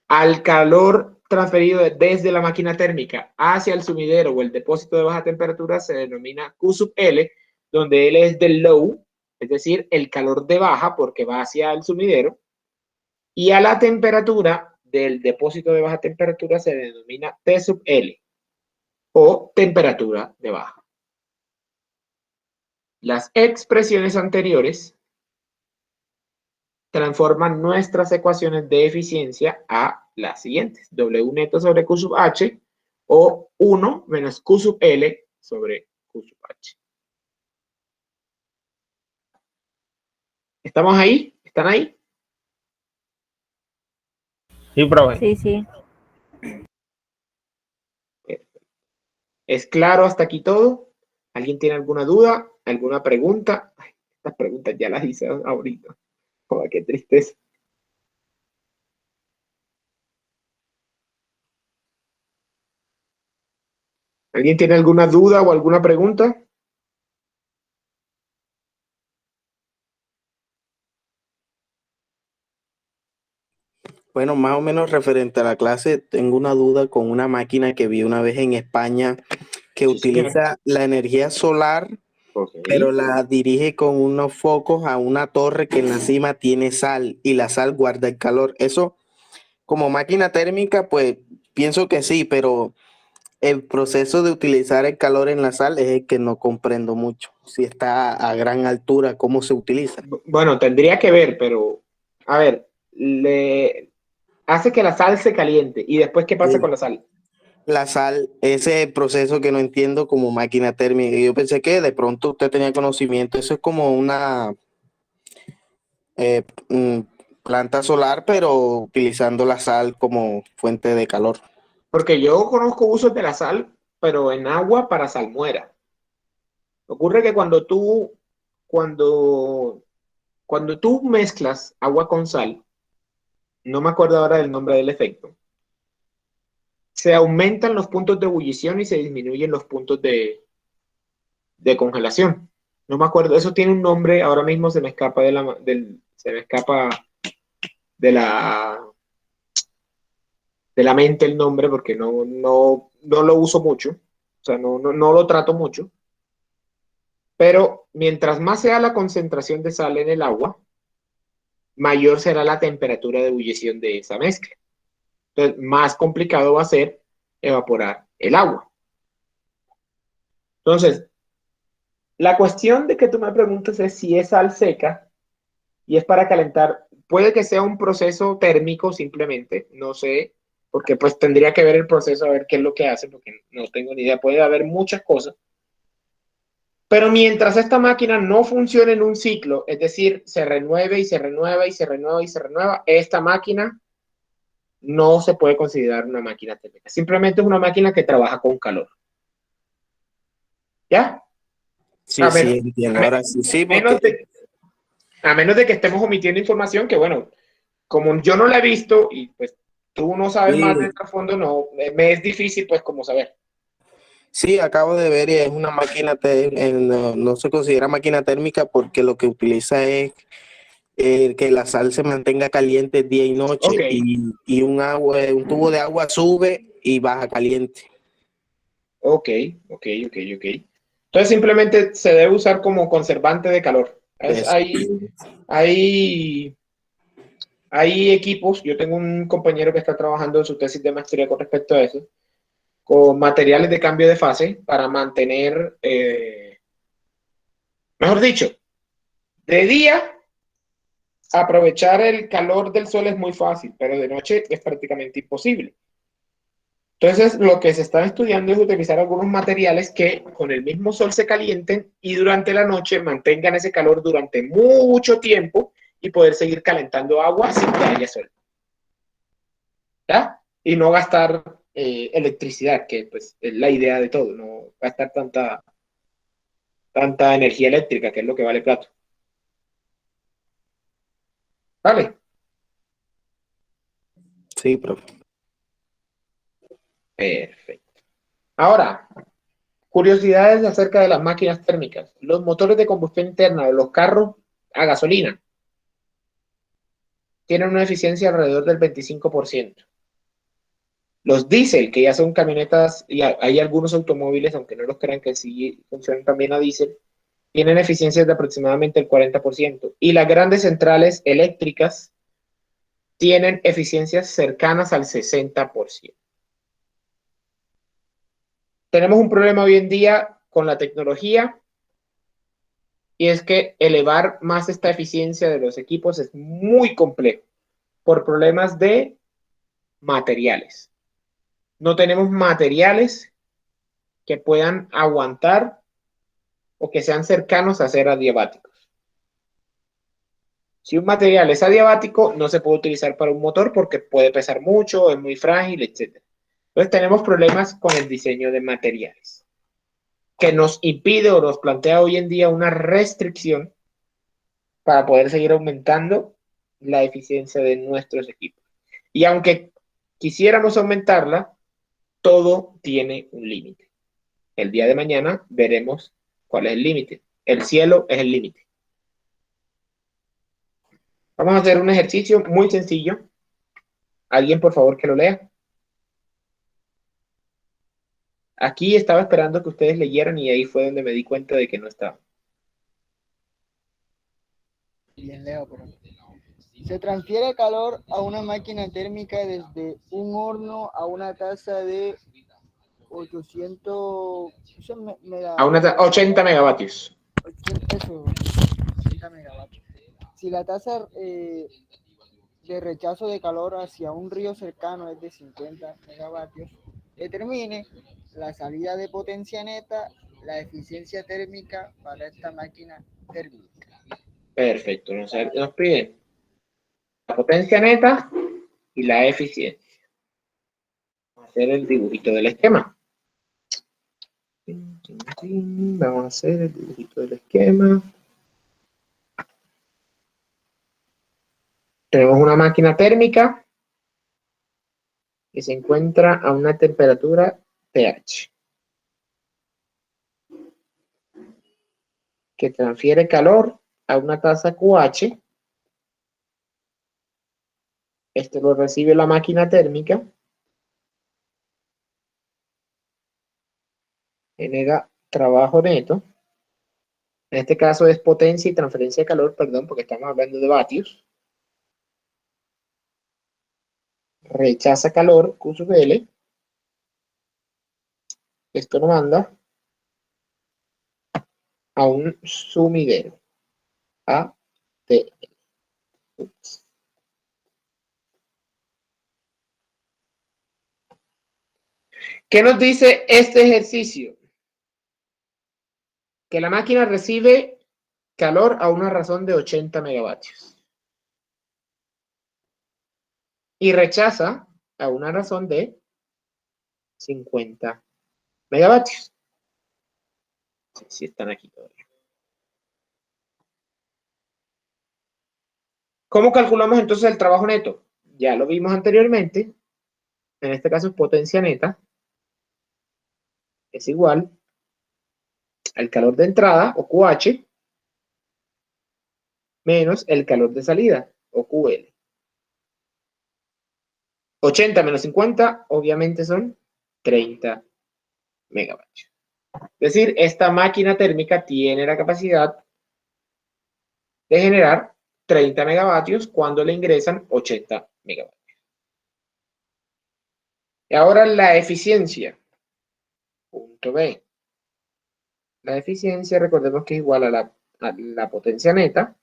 Al calor transferido desde la máquina térmica hacia el sumidero o el depósito de baja temperatura se denomina Q sub L, donde L es del low, es decir, el calor de baja porque va hacia el sumidero. Y a la temperatura del depósito de baja temperatura se denomina T sub L o temperatura de baja. Las expresiones anteriores transforman nuestras ecuaciones de eficiencia a las siguientes: W neto sobre Q sub H o 1 menos Q sub L sobre Q sub H. ¿Estamos ahí? ¿Están ahí? Sí, profe. Sí, sí. ¿Es claro hasta aquí todo? ¿Alguien tiene alguna duda? ¿Alguna pregunta? Ay, estas preguntas ya las hice ahorita. Joder, qué tristeza. ¿Alguien tiene alguna duda o alguna pregunta? Bueno, más o menos referente a la clase, tengo una duda con una máquina que vi una vez en España que Sí, utiliza la energía solar, okay, pero la dirige con unos focos a una torre que en la cima tiene sal y la sal guarda el calor. Eso, como máquina térmica, pues pienso que sí, pero el proceso de utilizar el calor en la sal es el que no comprendo mucho. Si está a gran altura, ¿cómo se utiliza? Bueno, tendría que ver, pero a ver, le hace que la sal se caliente y después ¿qué pasa Sí. con la sal? La sal, ese es el proceso que no entiendo como máquina térmica. Yo pensé que de pronto usted tenía conocimiento. Eso es como una eh, mm, planta solar, pero utilizando la sal como fuente de calor. Porque yo conozco usos de la sal, pero en agua para salmuera. Ocurre que cuando tú mezclas agua con sal, no me acuerdo ahora del nombre del efecto, se aumentan los puntos de ebullición y se disminuyen los puntos de congelación. No me acuerdo, eso tiene un nombre, ahora mismo se me escapa de la mente el nombre porque no lo uso mucho, o sea, no lo trato mucho. Pero mientras más sea la concentración de sal en el agua, mayor será la temperatura de ebullición de esa mezcla. Entonces, más complicado va a ser evaporar el agua. Entonces, la cuestión de que tú me preguntas es si es sal seca y es para calentar. Puede que sea un proceso térmico simplemente, no sé, porque pues tendría que ver el proceso a ver qué es lo que hace, porque no tengo ni idea. Puede haber muchas cosas. Pero mientras esta máquina no funcione en un ciclo, es decir, se renueve y se renueva y se renueva y se renueva, esta máquina no se puede considerar una máquina térmica. Simplemente es una máquina que trabaja con calor. ¿Ya? Sí, A sí, menos, entiendo. Ahora sí, sí, porque a menos de que estemos omitiendo información que, bueno, como yo no la he visto y pues tú no sabes Sí. más del trasfondo, no, me es difícil pues como saber. Sí, acabo de ver y es una máquina, no se considera máquina térmica porque lo que utiliza es que la sal se mantenga caliente día y noche Ok. y un tubo de agua sube y baja caliente. Ok. Entonces simplemente se debe usar como conservante de calor. Es- Hay equipos, yo tengo un compañero que está trabajando en su tesis de maestría con respecto a eso, con materiales de cambio de fase para mantener, mejor dicho, de día aprovechar el calor del sol es muy fácil, pero de noche es prácticamente imposible. Entonces, lo que se está estudiando es utilizar algunos materiales que con el mismo sol se calienten y durante la noche mantengan ese calor durante mucho tiempo y poder seguir calentando agua sin que haya sol. ¿Ya? Y no gastar electricidad, que pues es la idea de todo, no gastar tanta energía eléctrica, que es lo que vale plato. ¿Vale? Sí, profe. Perfecto. Ahora, curiosidades acerca de las máquinas térmicas. Los motores de combustión interna de los carros a gasolina tienen una eficiencia alrededor del 25%. Los diésel, que ya son camionetas, y hay algunos automóviles, aunque no los crean que sí funcionan también a diésel, tienen eficiencias de aproximadamente el 40%. Y las grandes centrales eléctricas tienen eficiencias cercanas al 60%. Tenemos un problema hoy en día con la tecnología y es que elevar más esta eficiencia de los equipos es muy complejo por problemas de materiales. No tenemos materiales que puedan aguantar o que sean cercanos a ser adiabáticos. Si un material es adiabático, no se puede utilizar para un motor porque puede pesar mucho, es muy frágil, etc. Entonces tenemos problemas con el diseño de materiales que nos impide o nos plantea hoy en día una restricción para poder seguir aumentando la eficiencia de nuestros equipos. Y aunque quisiéramos aumentarla, todo tiene un límite. El día de mañana veremos cuál es el límite. El cielo es el límite. Vamos a hacer un ejercicio muy sencillo. Alguien, por favor, que lo lea. Aquí estaba esperando que ustedes leyeran y ahí fue donde me di cuenta de que no estaba. Bien, leo, pero se transfiere calor a una máquina térmica desde un horno a una tasa de 800 A 80 megavatios. 80 megavatios. Si la tasa de rechazo de calor hacia un río cercano es de 50 megavatios, determine la salida de potencia neta, la eficiencia térmica para esta máquina térmica. Perfecto. Nos piden la potencia neta y la eficiencia. Vamos a hacer el dibujito del esquema. Vamos a hacer el dibujito del esquema. Tenemos una máquina térmica que se encuentra a una temperatura pH, que transfiere calor a una tasa QH. Esto lo recibe la máquina térmica, genera trabajo neto. En este caso es potencia y transferencia de calor, perdón, porque estamos hablando de vatios. Rechaza calor, Q sub L. Esto lo manda a un sumidero, A, T. ¿Qué nos dice este ejercicio? Que la máquina recibe calor a una razón de 80 megavatios. Y rechaza a una razón de 50 megavatios. Sí, están aquí todavía. ¿Cómo calculamos entonces el trabajo neto? Ya lo vimos anteriormente. En este caso, potencia neta es igual al calor de entrada, o QH, menos el calor de salida, o QL. 80 menos 50, obviamente son 30 megavatios. Es decir, esta máquina térmica tiene la capacidad de generar 30 megavatios cuando le ingresan 80 megavatios. Y ahora la eficiencia. Punto B. La eficiencia, recordemos que es igual a la potencia neta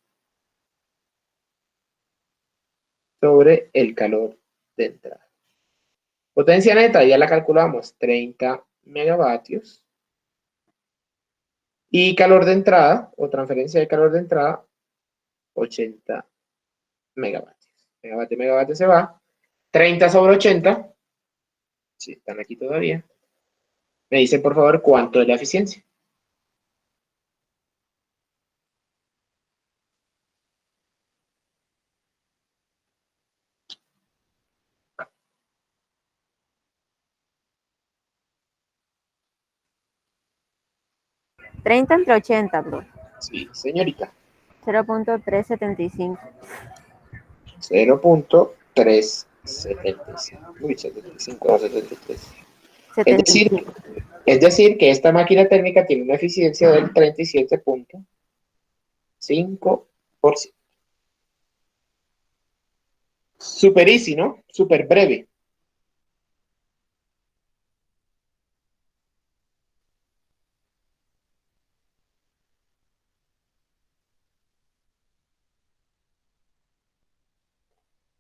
sobre el calor de entrada. Potencia neta, ya la calculamos, 30 megavatios. Y calor de entrada, o transferencia de calor de entrada, 80 megavatios. Megavatio se va. 30 sobre 80. Si están aquí todavía. Me dicen, por favor, cuánto es la eficiencia. ¿30 entre 80, bro? Sí, señorita. 0.375. 0.375. Uy, 75, no, 73. Es decir, 75. es decir, que esta máquina térmica tiene una eficiencia del 37.5%. Super easy, ¿no? Super breve.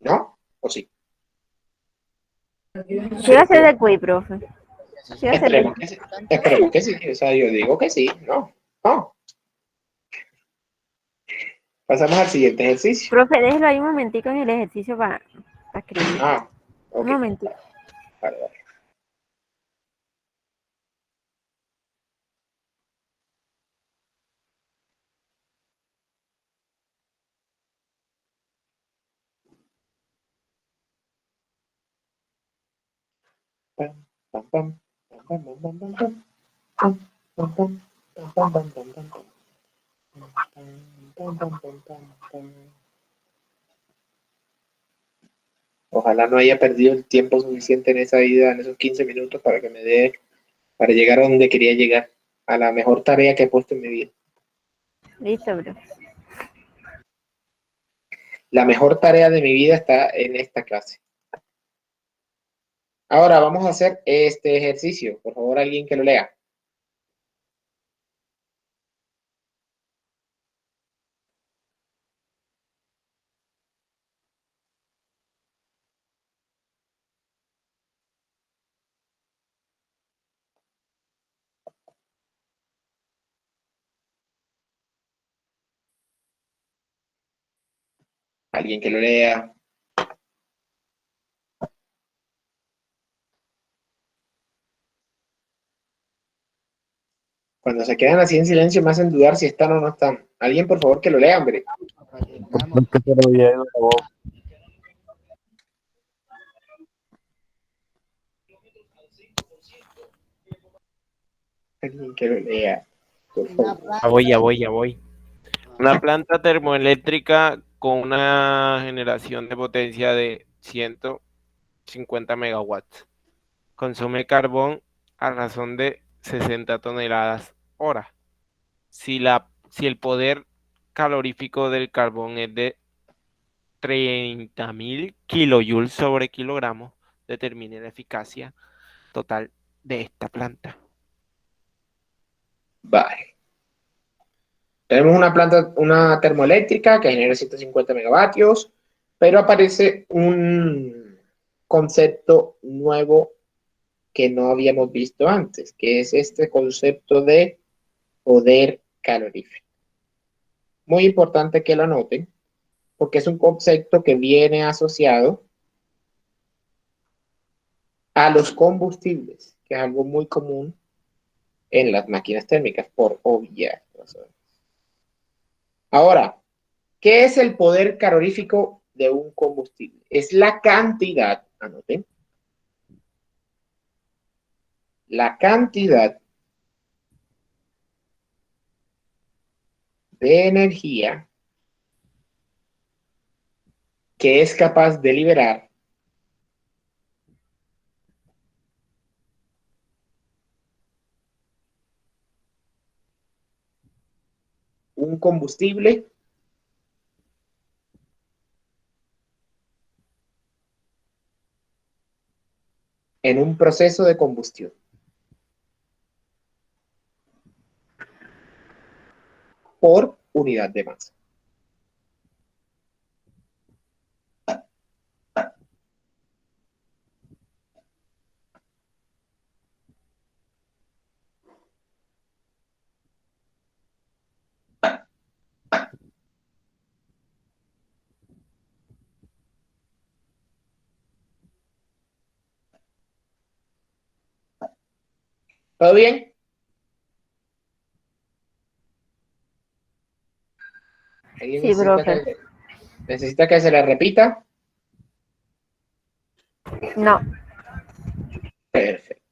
¿No? ¿O sí? Sí va a ser de quiz, profe. Sí va a ser de Esperemos que sí. Esperemos que sí. O sea, yo digo que sí. No. No. Pasamos al siguiente ejercicio. Profe, déjelo ahí un momentico en el ejercicio para escribir. Ah, ok. Un momentito. Vale, vale. Pam, pam, pam, pam, pam, pam, pam, pam, pam, pam, pam, pam, pam, pam, pam, pam. Ojalá no haya perdido el tiempo suficiente en esa ida, en esos 15 minutos para que me dé, para llegar a donde quería llegar, a la mejor tarea que he puesto en mi vida. Listo, bro. La mejor tarea de mi vida está en esta clase. Ahora vamos a hacer este ejercicio. Por favor, alguien que lo lea. Alguien que lo lea. Cuando se quedan así en silencio me hacen dudar si están o no están. Alguien, por favor, que lo lea, hombre. Alguien que lo lea, por favor. Ya voy. Una planta termoeléctrica con una generación de potencia de 150 megawatts. Consume carbón a razón de 60 toneladas hora. Si el poder calorífico del carbón es de 30.000 kilojoules sobre kilogramo, determine la eficacia total de esta planta. Vale. Tenemos una planta, una termoeléctrica que genera 150 megavatios, pero aparece un concepto nuevo que no habíamos visto antes, que es este concepto de poder calorífico. Muy importante que lo anoten, porque es un concepto que viene asociado a los combustibles, que es algo muy común en las máquinas térmicas, por obvias razones. Ahora, ¿Qué es el poder calorífico de un combustible? Es la cantidad, anoten, la cantidad de energía que es capaz de liberar un combustible en un proceso de combustión. Por unidad de masa. ¿Todo bien? ¿Alguien Sí, profe. necesita que se le repita? No. Perfecto.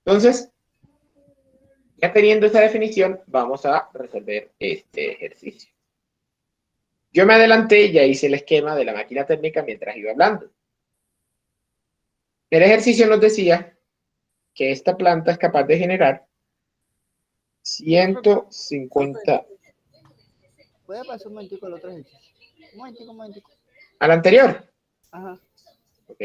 Entonces, ya teniendo esta definición, vamos a resolver este ejercicio. Yo me adelanté, ya hice el esquema de la máquina térmica mientras iba hablando. El ejercicio nos decía que esta planta es capaz de generar 150... Voy a pasar un momentico al otro ejercicio. Un momentico. ¿Al anterior? Ajá. Ok.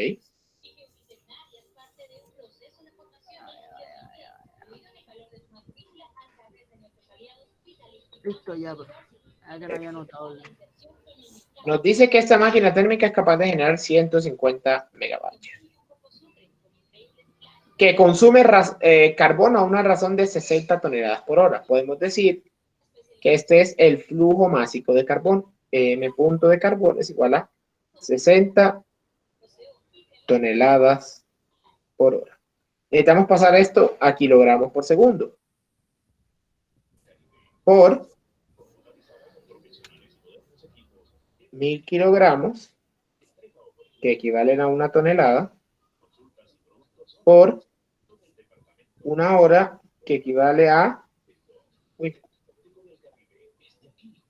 Listo, ya, bro. Ah, que no había notado. Nos dice que esta máquina térmica es capaz de generar 150 megavatios. Que consume carbono a una razón de 60 toneladas por hora. Podemos decir que este es el flujo másico de carbono. M punto de carbono es igual a 60 toneladas por hora. Necesitamos pasar esto a kilogramos por segundo. Por 1000 kilogramos, que equivalen a 1 tonelada, por 1 hora, que equivale a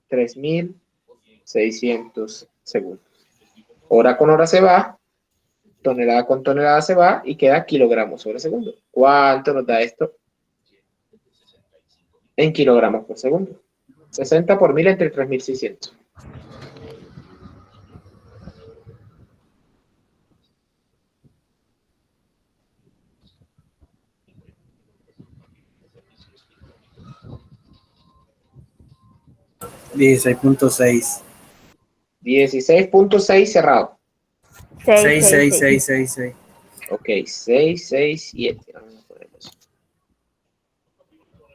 3600 segundos. Hora con hora se va, tonelada con tonelada se va y queda kilogramos sobre segundo. ¿Cuánto nos da esto? En kilogramos por segundo. 60 por 1000 entre 3600. $16.6. 16.6 cerrado. 6. Ok, 667. Vamos a poner eso.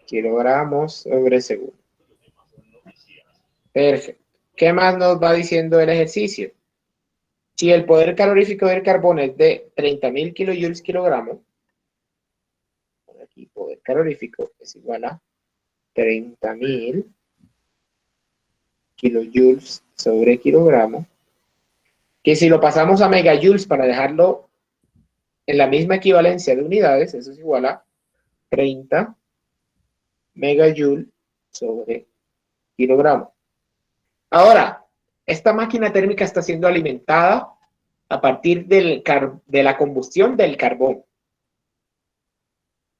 Kilogramos sobre segundo. Perfecto. ¿Qué más nos va diciendo el ejercicio? Si el poder calorífico del carbón es de 30.000 kilojoules kilogramo, aquí poder calorífico es igual a 30.000 kilojoules sobre kilogramo, que si lo pasamos a megajoules para dejarlo en la misma equivalencia de unidades, eso es igual a 30 megajoules sobre kilogramo. Ahora, esta máquina térmica está siendo alimentada a partir de la combustión del carbón.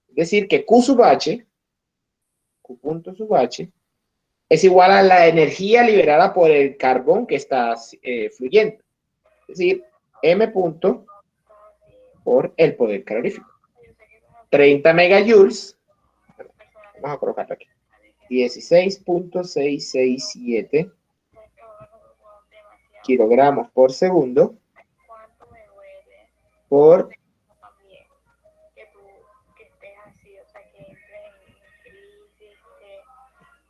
Es decir, que Q sub H, Q punto sub H, es igual a la energía liberada por el carbón que está fluyendo. Es decir, M punto por el poder calorífico. 30 megajoules, vamos a colocarlo aquí, 16.667 kilogramos por segundo por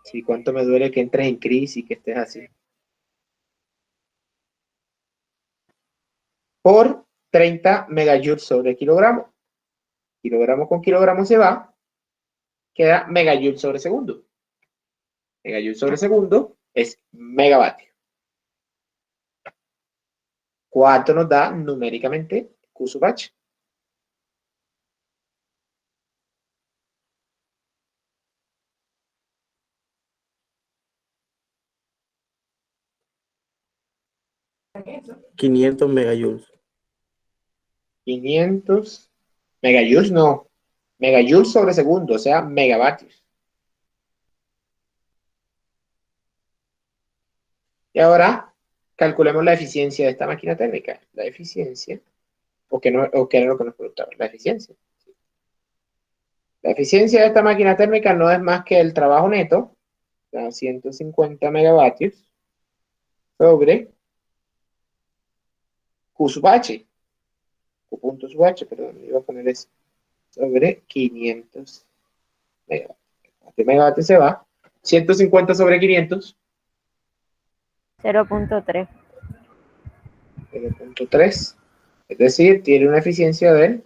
sí, cuánto me duele que entres en crisis y que estés así. Por 30 megajoules sobre kilogramo. Kilogramo con kilogramo se va, queda megajoule sobre segundo. Megajoule sobre segundo es megavatio. ¿Cuánto nos da numéricamente Q sub H? $500 megajoules. 500 megajoules, no. Megajoules sobre segundo, o sea, megavatios. Y ahora calculemos la eficiencia de esta máquina térmica. La eficiencia, o qué era lo que nos preguntaba, la eficiencia. La eficiencia de esta máquina térmica no es más que el trabajo neto, o sea, 150 megavatios, sobre Q sub H. Q punto sub H, perdón, iba a poner eso. Sobre 500 megavatios. Este megavatios se va. 150 sobre 500. 0.3. 0.3. Es decir, tiene una eficiencia del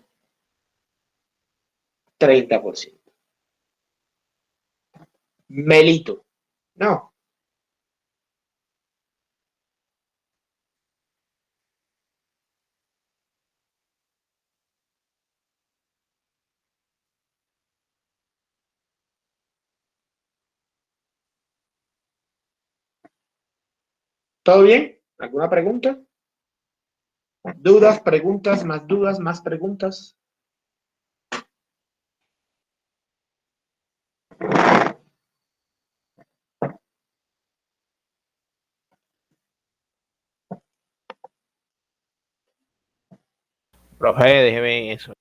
30%. Melito. No. ¿Todo bien? ¿Alguna pregunta? ¿Dudas, preguntas, más dudas, más preguntas? Profe, déjeme eso.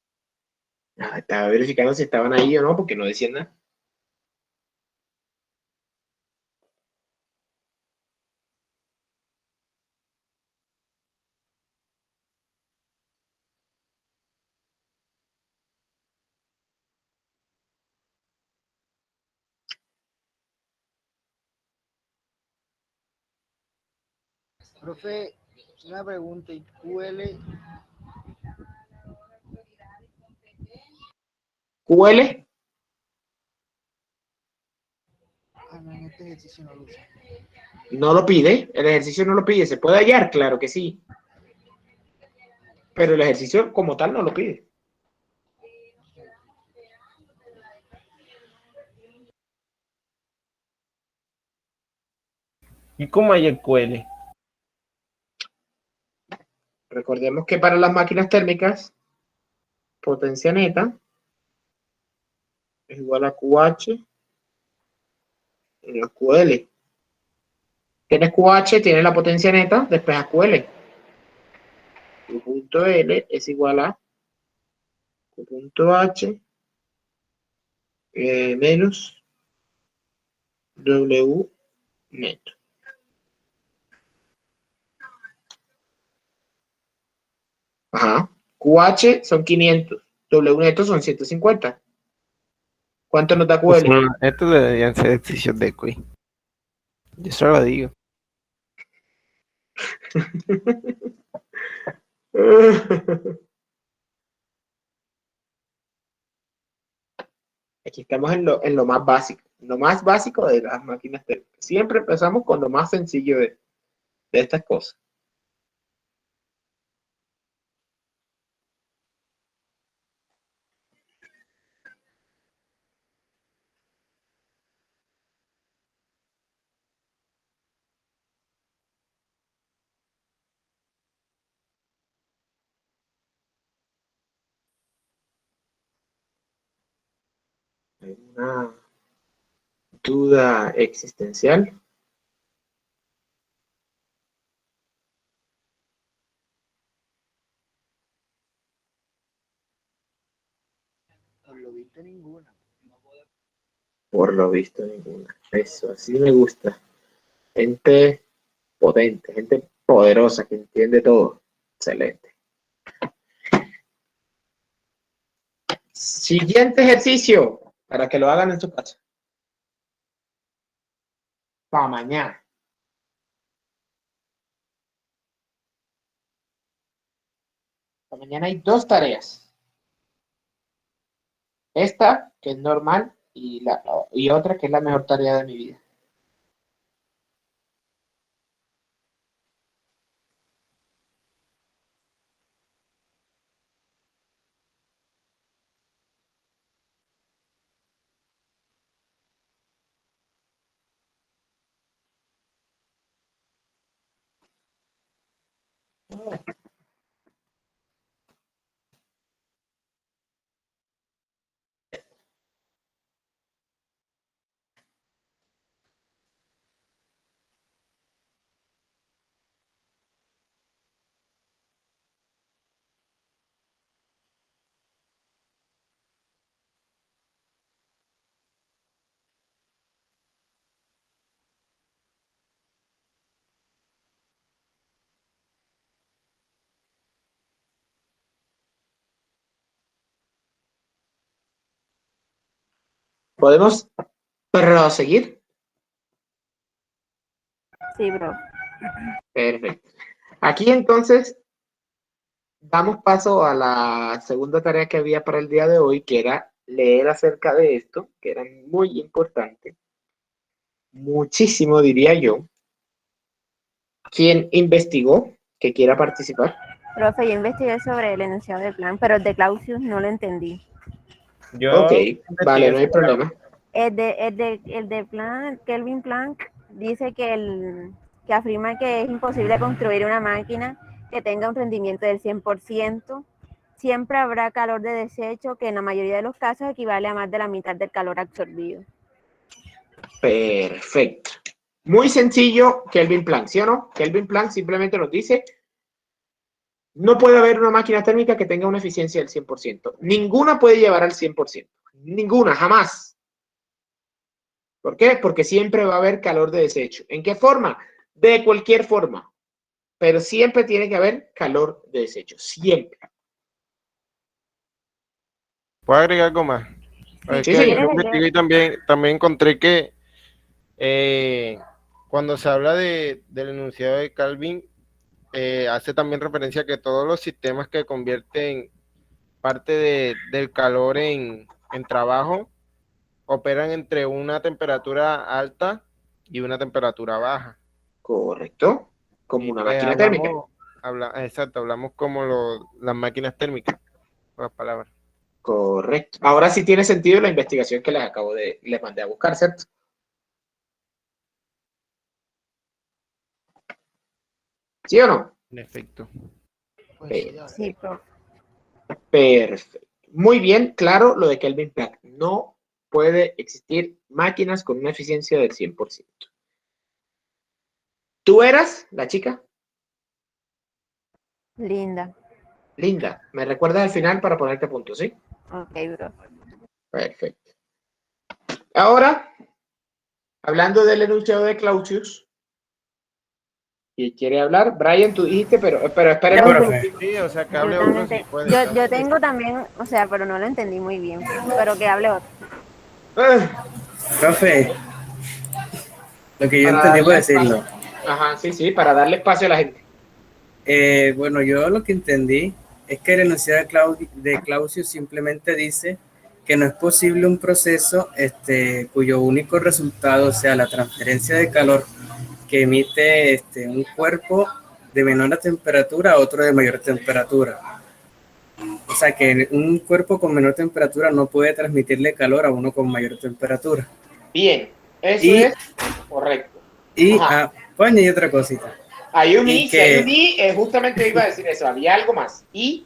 Estaba verificando si estaban ahí o no, porque no decían nada. Profe, una pregunta, ¿y QL? QL, No, en este ejercicio no lo usa. no lo pide, el ejercicio no lo pide. ¿Se puede hallar? Claro que sí. Pero el ejercicio como tal no lo pide. ¿Y cómo hay el QL? Recordemos que para las máquinas térmicas, potencia neta es igual a QH en QL. Tienes QH, tienes la potencia neta, después a QL. Q punto L es igual a Q punto H menos W neto. Ajá. QH son 500. W neto son 150. ¿Cuánto nos da QL? Esto le deberían ser ejercicios de quiz. Yo solo lo digo. Aquí estamos en lo más básico. Lo más básico de las máquinas térmicas. Siempre empezamos con lo más sencillo de estas cosas. Una duda existencial. Por lo visto ninguna. Por lo visto, ninguna. Eso, así me gusta. Gente potente, gente poderosa que entiende todo. Excelente. Siguiente ejercicio para que lo hagan en su casa. Para mañana. Para mañana hay dos tareas. Esta, que es normal, y otra que es la mejor tarea de mi vida. ¿Podemos proseguir? Sí, bro. Perfecto. Aquí entonces damos paso a la segunda tarea que había para el día de hoy, que era leer acerca de esto, que era muy importante, muchísimo diría yo. ¿Quién investigó que quiera participar? Profe, yo investigué sobre el enunciado del plan, pero el de Clausius no lo entendí. Yo Ok, vale, no hay investigué sobre la- problema. El de plan, Kelvin Planck dice que afirma que es imposible construir una máquina que tenga un rendimiento del 100%. Siempre habrá calor de desecho, que en la mayoría de los casos equivale a más de la mitad del calor absorbido. Perfecto. Muy sencillo, Kelvin Planck, ¿sí o no? Kelvin Planck simplemente nos dice, no puede haber una máquina térmica que tenga una eficiencia del 100%. Ninguna puede llevar al 100%. Ninguna, jamás. ¿Por qué? Porque siempre va a haber calor de desecho. ¿En qué forma? De cualquier forma. Pero siempre tiene que haber calor de desecho. Siempre. ¿Puedo agregar algo más? Es Sí, que señor. yo investigué y también encontré que cuando se habla del enunciado de Calvin, hace también referencia a que todos los sistemas que convierten parte del calor en trabajo operan entre una temperatura alta y una temperatura baja. Correcto. Como Y una pues máquina térmica. exacto, hablamos como las máquinas térmicas, por las palabras. Correcto. Ahora sí tiene sentido la investigación que les mandé a buscar, ¿cierto? ¿Sí o no? En efecto. Sí, profe. Perfecto. Muy bien, claro lo de Kelvin Planck. No puede existir máquinas con una eficiencia del 100%. ¿Tú eras la chica? Linda. Linda. ¿Me recuerdas al final para ponerte a punto, sí? Ok, bro. Perfecto. Ahora, hablando del enunciado de Clausius, ¿quién quiere hablar? Brian, tú dijiste, pero espérenme un Profe. momentito. Sí, o sea, que Yo hable también otro si puede. yo tengo también, o sea, pero no lo entendí muy bien. Pero que hable otro. Ah, Profe, lo que yo Para entendí por darle decirlo. espacio. Ajá, sí, para darle espacio a la gente. Bueno, yo lo que entendí es que el enunciado de Clausius simplemente dice que no es posible un proceso cuyo único resultado sea la transferencia de calor que emite un cuerpo de menor temperatura a otro de mayor temperatura. O sea que un cuerpo con menor temperatura no puede transmitirle calor a uno con mayor temperatura. Bien, eso Y, es correcto. y Ajá. coño, y otra cosita. Hay un Y i, si hay un que i, justamente iba a decir eso, había algo más. y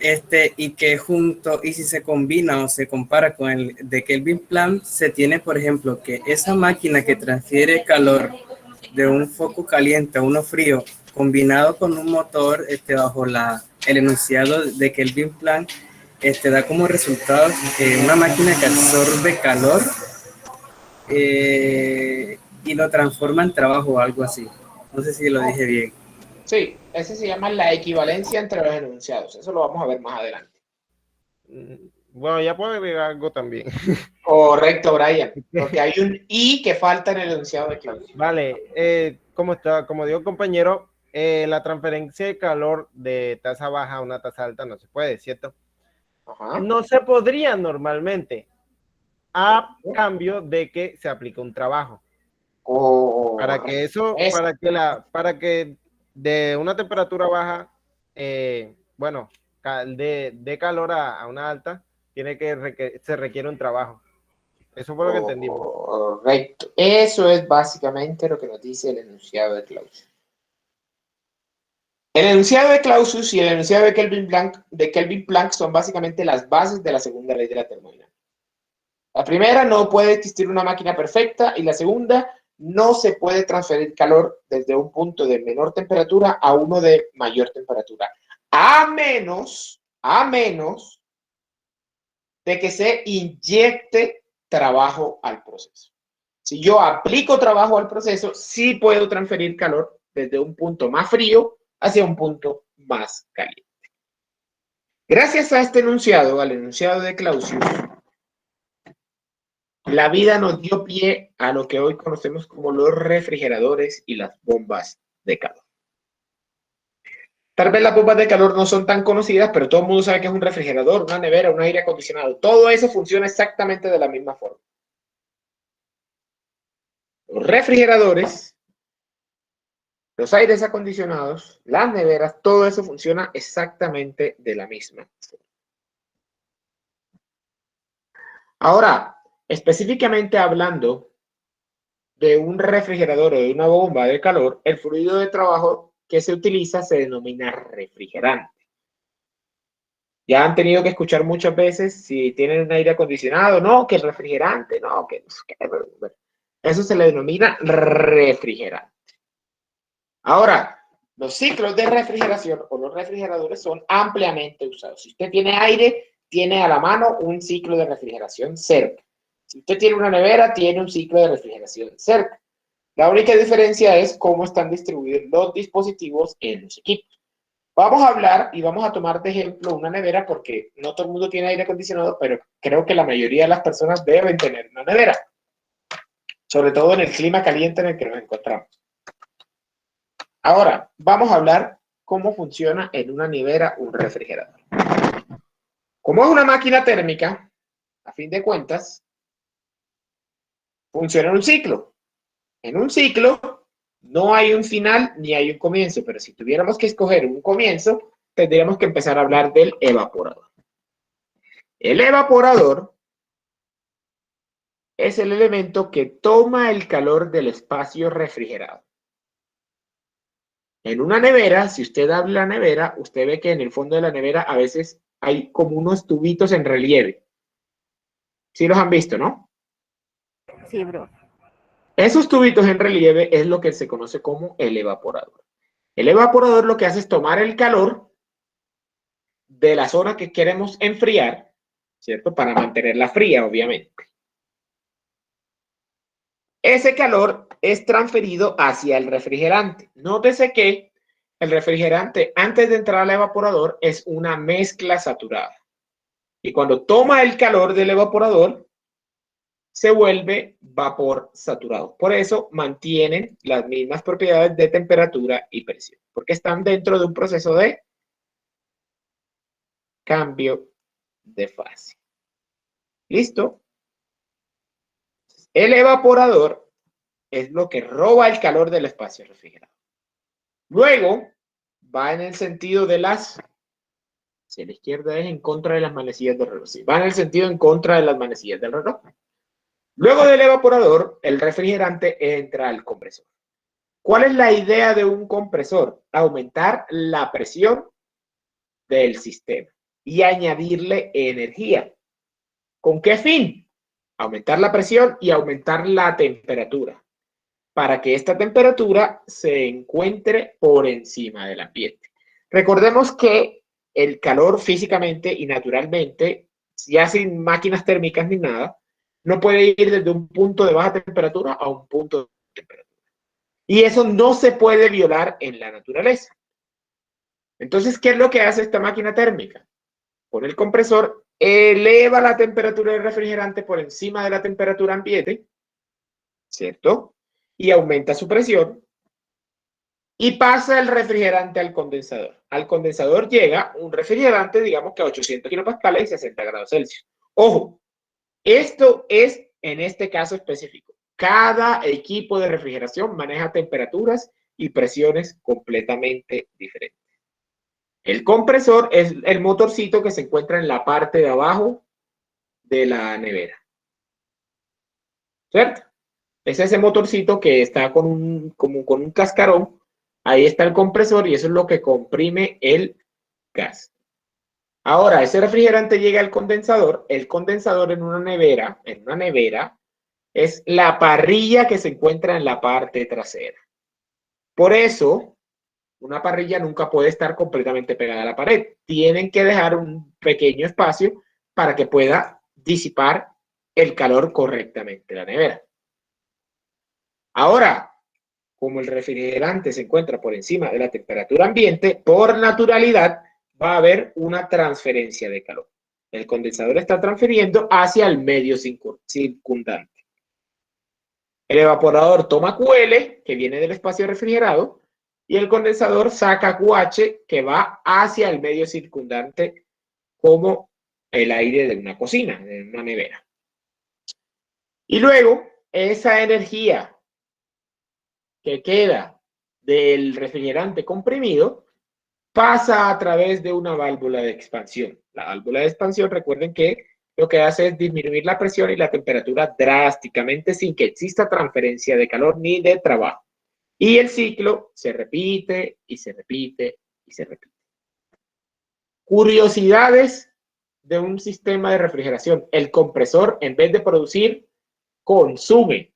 que junto, y si se combina o se compara con el de Kelvin Planck, se tiene, por ejemplo, que esa máquina que transfiere calor de un foco caliente a uno frío, combinado con un motor bajo el enunciado de Kelvin Planck, da como resultado una máquina que absorbe calor y lo transforma en trabajo o algo así. No sé si lo dije bien. Sí, ese se llama la equivalencia entre los enunciados. Eso lo vamos a ver más adelante. Bueno, ya puedo agregar algo también. Correcto, Brian, porque hay un i que falta en el enunciado de Clausius. Vale, como digo compañero, la transferencia de calor de tasa baja a una tasa alta no se puede, ¿cierto? Ajá. No se podría normalmente, a cambio de que se aplique un trabajo. Para que eso, Es para que de una temperatura baja, bueno, de calor a una alta, se requiere un trabajo. Eso fue lo que entendimos. correcto. Eso es básicamente lo que nos dice el enunciado de Clausius. El enunciado de Clausius y el enunciado de Kelvin Planck son básicamente las bases de la segunda ley de la termodinámica. La primera, no puede existir una máquina perfecta, y la segunda, no se puede transferir calor desde un punto de menor temperatura a uno de mayor temperatura, a menos de que se inyecte trabajo al proceso. Si yo aplico trabajo al proceso, sí puedo transferir calor desde un punto más frío hacia un punto más caliente. Gracias a este enunciado, al enunciado de Clausius, la vida nos dio pie a lo que hoy conocemos como los refrigeradores y las bombas de calor. Tal vez las bombas de calor no son tan conocidas, pero todo el mundo sabe que es un refrigerador, una nevera, un aire acondicionado. Todo eso funciona exactamente de la misma forma. Los refrigeradores, los aires acondicionados, las neveras, todo eso funciona exactamente de la misma forma. Ahora, específicamente hablando de un refrigerador o de una bomba de calor, el fluido de trabajo que se utiliza se denomina refrigerante. Ya han tenido que escuchar muchas veces, si tienen un aire acondicionado, no, que el refrigerante, no, que eso se le denomina refrigerante. Ahora, los ciclos de refrigeración o los refrigeradores son ampliamente usados. Si usted tiene aire, tiene a la mano un ciclo de refrigeración cerca. Si usted tiene una nevera, tiene un ciclo de refrigeración cerca. La única diferencia es cómo están distribuidos los dispositivos en los equipos. Vamos a hablar y vamos a tomar de ejemplo una nevera, porque no todo el mundo tiene aire acondicionado, pero creo que la mayoría de las personas deben tener una nevera, sobre todo en el clima caliente en el que nos encontramos. Ahora, vamos a hablar cómo funciona en una nevera un refrigerador. Como es una máquina térmica, a fin de cuentas, funciona en un ciclo. En un ciclo no hay un final ni hay un comienzo, pero si tuviéramos que escoger un comienzo, tendríamos que empezar a hablar del evaporador. El evaporador es el elemento que toma el calor del espacio refrigerado. En una nevera, si usted abre la nevera, usted ve que en el fondo de la nevera a veces hay como unos tubitos en relieve. ¿Sí los han visto, no? Sí, bro. Esos tubitos en relieve es lo que se conoce como el evaporador. El evaporador lo que hace es tomar el calor de la zona que queremos enfriar, ¿cierto? Para mantenerla fría, obviamente. Ese calor es transferido hacia el refrigerante. Nótese que el refrigerante, antes de entrar al evaporador, es una mezcla saturada. Y cuando toma el calor del evaporador, se vuelve vapor saturado. Por eso mantienen las mismas propiedades de temperatura y presión, porque están dentro de un proceso de cambio de fase. ¿Listo? El evaporador es lo que roba el calor del espacio refrigerado. Luego va en el sentido de las... Si a la izquierda es en contra de las manecillas del reloj. Sí, va en el sentido en contra de las manecillas del reloj. Luego del evaporador, el refrigerante entra al compresor. ¿Cuál es la idea de un compresor? Aumentar la presión del sistema y añadirle energía. ¿Con qué fin? Aumentar la presión y aumentar la temperatura, para que esta temperatura se encuentre por encima del ambiente. Recordemos que el calor físicamente y naturalmente, ya sin máquinas térmicas ni nada, no puede ir desde un punto de baja temperatura a un punto de temperatura. Y eso no se puede violar en la naturaleza. Entonces, ¿qué es lo que hace esta máquina térmica? Con el compresor, eleva la temperatura del refrigerante por encima de la temperatura ambiente, ¿cierto? Y aumenta su presión y pasa el refrigerante al condensador. Al condensador llega un refrigerante, digamos que a 800 kilopascales y 60 grados Celsius. Ojo, esto es en este caso específico. Cada equipo de refrigeración maneja temperaturas y presiones completamente diferentes. El compresor es el motorcito que se encuentra en la parte de abajo de la nevera, ¿cierto? Es ese motorcito que está con un cascarón Ahí está el compresor y eso es lo que comprime el gas. Ahora, ese refrigerante llega al condensador. El condensador en una nevera, es la parrilla que se encuentra en la parte trasera. Por eso, una parrilla nunca puede estar completamente pegada a la pared. Tienen que dejar un pequeño espacio para que pueda disipar el calor correctamente la nevera. Ahora, como el refrigerante se encuentra por encima de la temperatura ambiente, por naturalidad va a haber una transferencia de calor. El condensador está transfiriendo hacia el medio circundante. El evaporador toma QL, que viene del espacio refrigerado, y el condensador saca QH, que va hacia el medio circundante, como el aire de una cocina, de una nevera. Y luego, esa energía que queda del refrigerante comprimido pasa a través de una válvula de expansión. La válvula de expansión, recuerden que lo que hace es disminuir la presión y la temperatura drásticamente sin que exista transferencia de calor ni de trabajo. Y el ciclo se repite y se repite y se repite. Curiosidades de un sistema de refrigeración. El compresor, en vez de producir, consume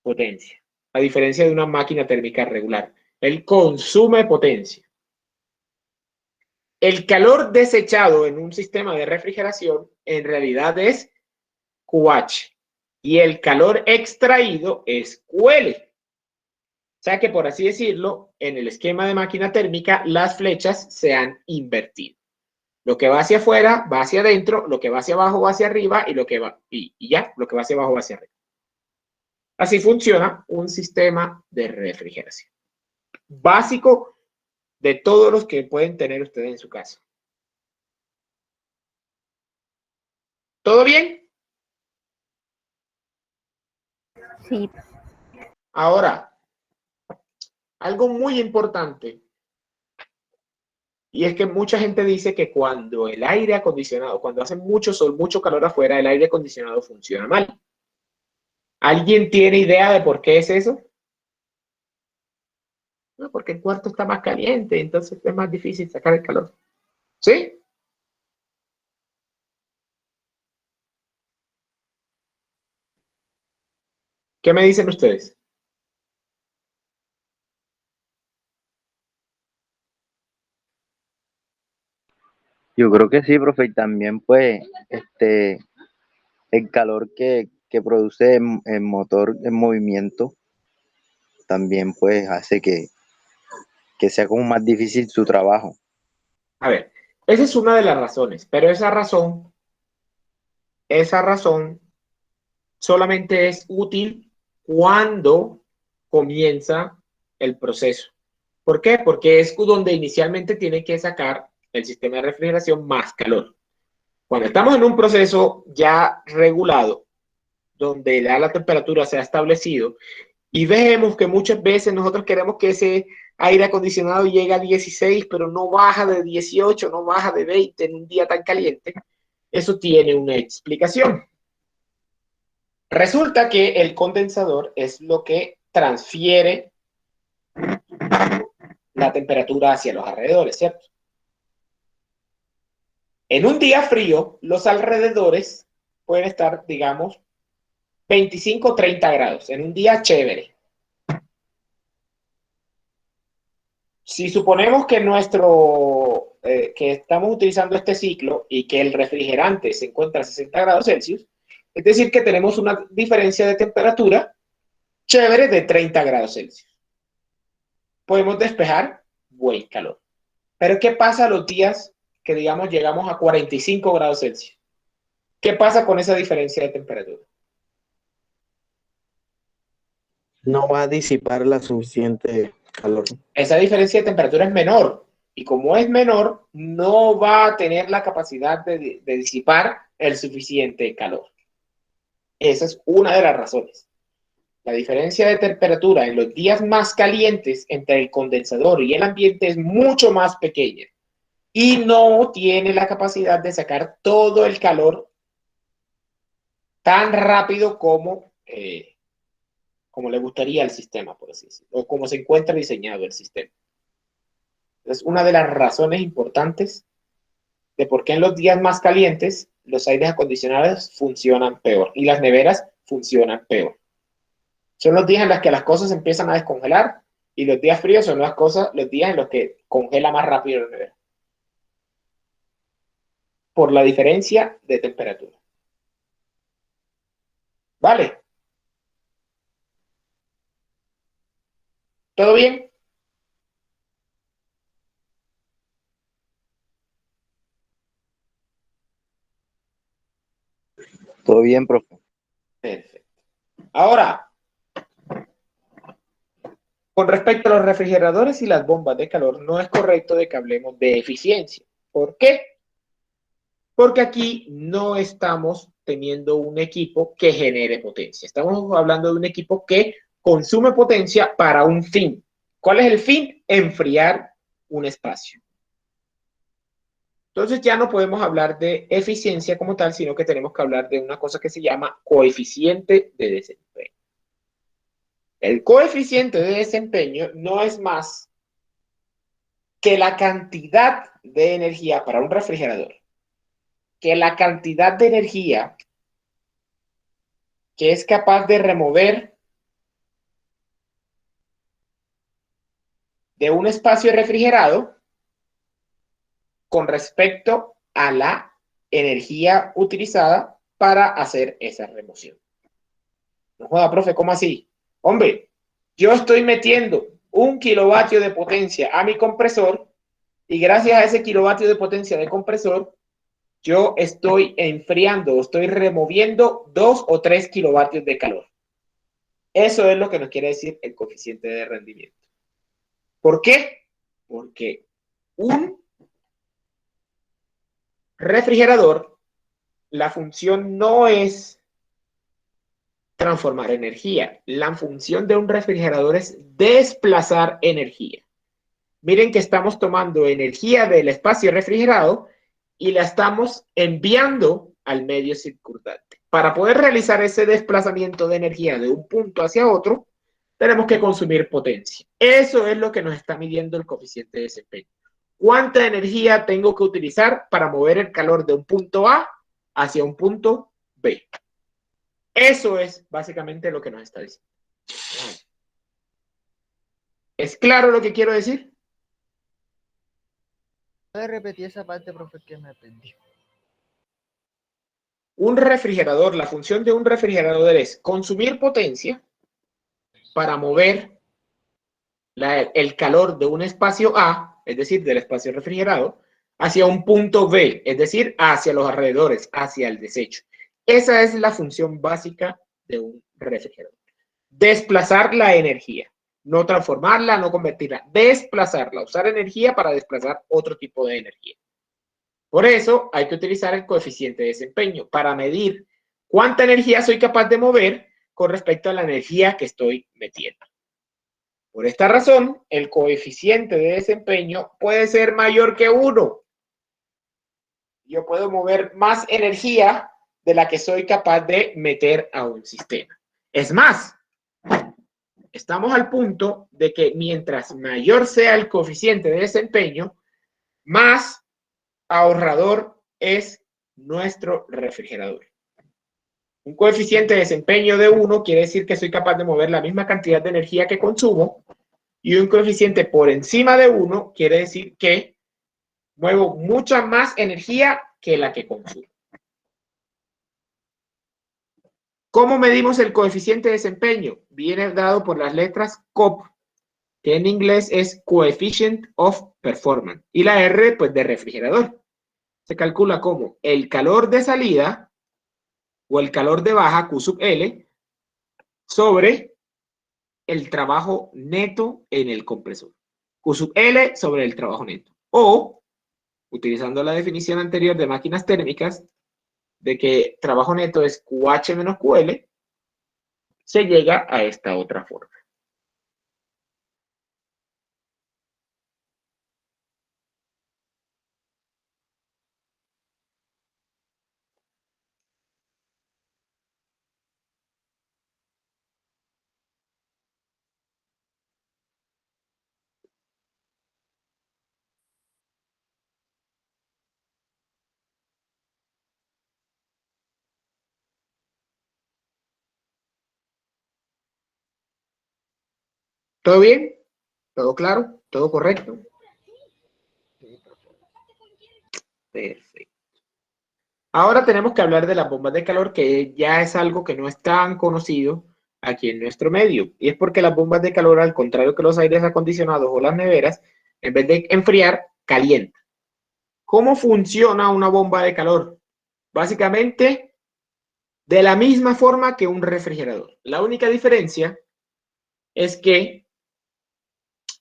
potencia, a diferencia de una máquina térmica regular. Él consume potencia. El calor desechado en un sistema de refrigeración en realidad es QH y el calor extraído es QL. O sea que, por así decirlo, en el esquema de máquina térmica, las flechas se han invertido. Lo que va hacia afuera va hacia adentro, lo que va hacia abajo va hacia arriba y lo que va hacia abajo va hacia arriba. Así funciona un sistema de refrigeración básico de todos los que pueden tener ustedes en su casa. ¿Todo bien? Sí. Ahora, algo muy importante, y es que mucha gente dice que cuando el aire acondicionado, cuando hace mucho sol, mucho calor afuera, el aire acondicionado funciona mal. ¿Alguien tiene idea de por qué es eso? No, porque el cuarto está más caliente, entonces es más difícil sacar el calor. ¿Sí? ¿Qué me dicen ustedes? Yo creo que sí, profe, y también pues el calor que produce el motor en movimiento también pues hace que sea como más difícil su trabajo. A ver, esa es una de las razones, pero esa razón solamente es útil cuando comienza el proceso. ¿Por qué? Porque es donde inicialmente tiene que sacar el sistema de refrigeración más calor. Cuando estamos en un proceso ya regulado, donde ya la temperatura se ha establecido, y vemos que muchas veces nosotros queremos que ese aire acondicionado llegue a 16, pero no baja de 18, no baja de 20 en un día tan caliente, eso tiene una explicación. Resulta que el condensador es lo que transfiere la temperatura hacia los alrededores, ¿cierto? En un día frío, los alrededores pueden estar, digamos, 25 o 30 grados, en un día chévere. Si suponemos que que estamos utilizando este ciclo y que el refrigerante se encuentra a 60 grados Celsius, es decir, que tenemos una diferencia de temperatura chévere de 30 grados Celsius. Podemos despejar buen calor. Pero ¿qué pasa los días que, digamos, llegamos a 45 grados Celsius? ¿Qué pasa con esa diferencia de temperatura? No va a disipar la suficiente calor. Esa diferencia de temperatura es menor. Y como es menor, no va a tener la capacidad de disipar el suficiente calor. Esa es una de las razones. La diferencia de temperatura en los días más calientes entre el condensador y el ambiente es mucho más pequeña y no tiene la capacidad de sacar todo el calor tan rápido como como le gustaría al sistema, por así decirlo, o como se encuentra diseñado el sistema. Es una de las razones importantes de por qué en los días más calientes los aires acondicionados funcionan peor y las neveras funcionan peor. Son los días en los que las cosas empiezan a descongelar y los días fríos son los días en los que congela más rápido la nevera. Por la diferencia de temperatura. ¿Vale? ¿Todo bien? Todo bien, profe. Perfecto. Ahora, con respecto a los refrigeradores y las bombas de calor, no es correcto de que hablemos de eficiencia. ¿Por qué? Porque aquí no estamos teniendo un equipo que genere potencia. Estamos hablando de un equipo que consume potencia para un fin. ¿Cuál es el fin? Enfriar un espacio. Entonces ya no podemos hablar de eficiencia como tal, sino que tenemos que hablar de una cosa que se llama coeficiente de desempeño. El coeficiente de desempeño no es más que la cantidad de energía para un refrigerador, que la cantidad de energía que es capaz de remover de un espacio refrigerado con respecto a la energía utilizada para hacer esa remoción. No joda, profe, ¿cómo así? Hombre, yo estoy metiendo 1 kilovatio de potencia a mi compresor y gracias a ese kilovatio de potencia de compresor, yo estoy enfriando, estoy removiendo 2 o 3 kilovatios de calor. Eso es lo que nos quiere decir el coeficiente de rendimiento. ¿Por qué? Porque un refrigerador, la función no es transformar energía. La función de un refrigerador es desplazar energía. Miren que estamos tomando energía del espacio refrigerado y la estamos enviando al medio circundante. Para poder realizar ese desplazamiento de energía de un punto hacia otro, tenemos que consumir potencia. Eso es lo que nos está midiendo el coeficiente de desempeño. ¿Cuánta energía tengo que utilizar para mover el calor de un punto A hacia un punto B? Eso es básicamente lo que nos está diciendo. ¿Es claro lo que quiero decir? ¿Puedes repetir esa parte, profe, que me perdí? Un refrigerador, la función de un refrigerador es consumir potencia para mover el calor de un espacio A, es decir, del espacio refrigerado, hacia un punto B, es decir, hacia los alrededores, hacia el desecho. Esa es la función básica de un refrigerador. Desplazar la energía, no transformarla, no convertirla, desplazarla, usar energía para desplazar otro tipo de energía. Por eso hay que utilizar el coeficiente de desempeño para medir cuánta energía soy capaz de mover con respecto a la energía que estoy metiendo. Por esta razón, el coeficiente de desempeño puede ser mayor que 1. Yo puedo mover más energía de la que soy capaz de meter a un sistema. Es más, estamos al punto de que mientras mayor sea el coeficiente de desempeño, más ahorrador es nuestro refrigerador. Un coeficiente de desempeño de 1 quiere decir que soy capaz de mover la misma cantidad de energía que consumo, y un coeficiente por encima de 1 quiere decir que muevo mucha más energía que la que consumo. ¿Cómo medimos el coeficiente de desempeño? Viene dado por las letras COP, que en inglés es Coefficient of Performance, y la R, pues, de refrigerador. Se calcula como el calor de salida o el calor de baja, Q sub L, sobre el trabajo neto en el compresor. Q sub L sobre el trabajo neto. O, utilizando la definición anterior de máquinas térmicas, de que trabajo neto es QH menos QL, se llega a esta otra forma. ¿Todo bien? ¿Todo claro? ¿Todo correcto? Perfecto. Ahora tenemos que hablar de las bombas de calor, que ya es algo que no es tan conocido aquí en nuestro medio. Y es porque las bombas de calor, al contrario que los aires acondicionados o las neveras, en vez de enfriar, calientan. ¿Cómo funciona una bomba de calor? Básicamente, de la misma forma que un refrigerador. La única diferencia es que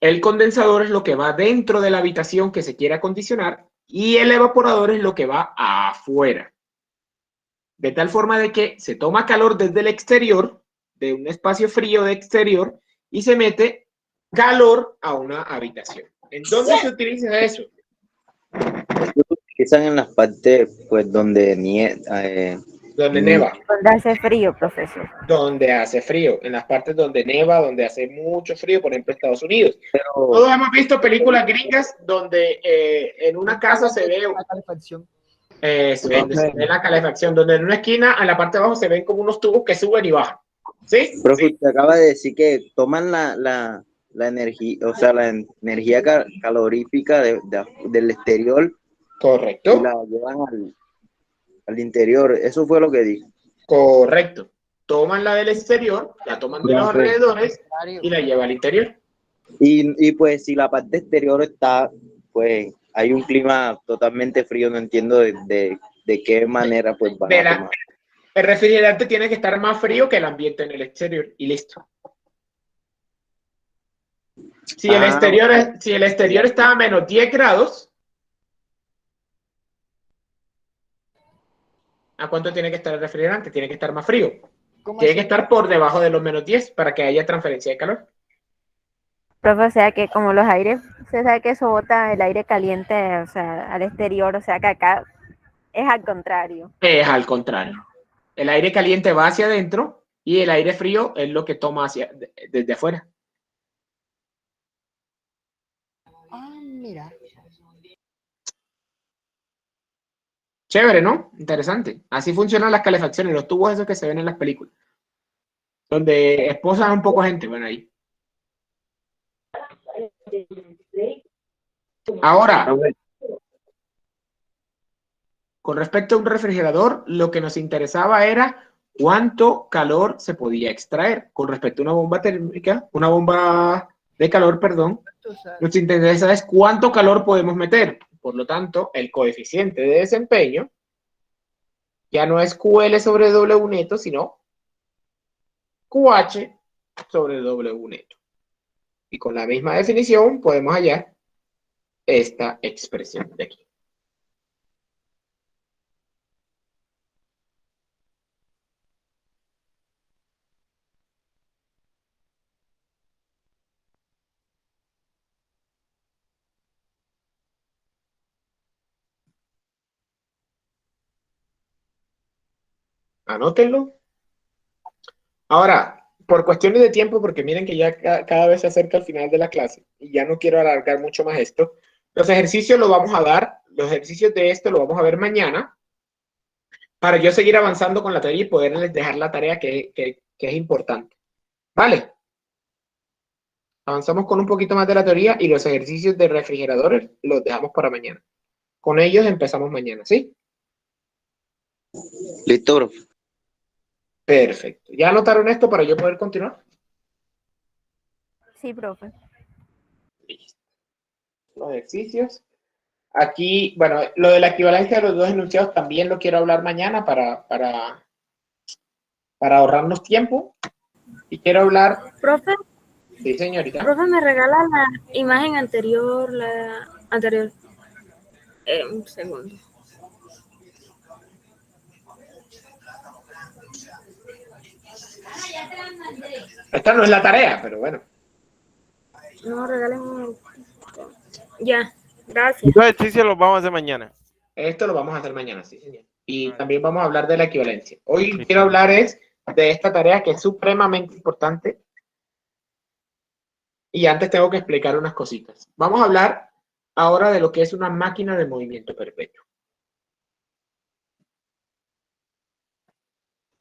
el condensador es lo que va dentro de la habitación que se quiere acondicionar y el evaporador es lo que va afuera. De tal forma de que se toma calor desde el exterior, de un espacio frío de exterior, y se mete calor a una habitación. ¿En dónde se utiliza eso? Lo utilizan en las partes pues donde Donde neva. Donde hace frío, profesor. Donde hace frío. En las partes donde neva, donde hace mucho frío, por ejemplo, Estados Unidos. pero Todos hemos visto películas gringas donde en una casa se ve La calefacción. donde se ve la calefacción, donde en una esquina, en la parte de abajo, se ven como unos tubos que suben y bajan. ¿Sí? profe, usted acaba de decir que toman la energía, o sea, la energía calorífica del exterior y Correcto. la llevan al interior. Eso fue lo que dijo. Correcto. Toman la del exterior, la toman de los Profe. alrededores y la llevan al interior. Y pues si la parte exterior está, pues hay un clima totalmente frío, no entiendo de qué manera pues van a tomar. El refrigerante tiene que estar más frío que el ambiente en el exterior y listo. Si el exterior está a menos 10 grados, ¿a cuánto tiene que estar el refrigerante? Tiene que estar más frío. Tiene que estar por debajo de los menos 10 para que haya transferencia de calor. Profe, o sea que como los aires, se sabe que eso bota el aire caliente, o sea, al exterior, o sea que acá es al contrario. Es al contrario. El aire caliente va hacia adentro y el aire frío es lo que toma desde afuera. Ah, mira. Chévere, ¿no? Interesante. Así funcionan las calefacciones, los tubos esos que se ven en las películas. Donde esposan un poco gente, bueno, ahí. Ahora, con respecto a un refrigerador, lo que nos interesaba era cuánto calor se podía extraer. Con respecto a una bomba térmica, una bomba de calor, perdón, nos interesa es cuánto calor podemos meter. Por lo tanto, el coeficiente de desempeño ya no es QL sobre W neto, sino QH sobre W neto. Y con la misma definición podemos hallar esta expresión de aquí. Anótenlo. Ahora, por cuestiones de tiempo, porque miren que ya cada vez se acerca el final de la clase y ya no quiero alargar mucho más esto, los ejercicios los vamos a dar, los ejercicios de esto lo vamos a ver mañana para yo seguir avanzando con la teoría y poderles dejar la tarea que es importante. ¿Vale? Avanzamos con un poquito más de la teoría y los ejercicios de refrigeradores los dejamos para mañana. Con ellos empezamos mañana, ¿sí? Listo, profe. Perfecto. ¿Ya anotaron esto para yo poder continuar? Sí, profe. Listo. Los ejercicios. Aquí, bueno, lo de la equivalencia de los dos enunciados también lo quiero hablar mañana para ahorrarnos tiempo. Y quiero hablar... Profe, Sí, señorita. profe, me regala la imagen anterior, la anterior. Un segundo. Esta no es la tarea, pero bueno. No, regalen. Ya, gracias. Los ejercicios los vamos a hacer mañana. Esto lo vamos a hacer mañana, sí, señor. Y también vamos a hablar de la equivalencia. Hoy quiero hablar de esta tarea que es supremamente importante. Y antes tengo que explicar unas cositas. Vamos a hablar ahora de lo que es una máquina de movimiento perpetuo.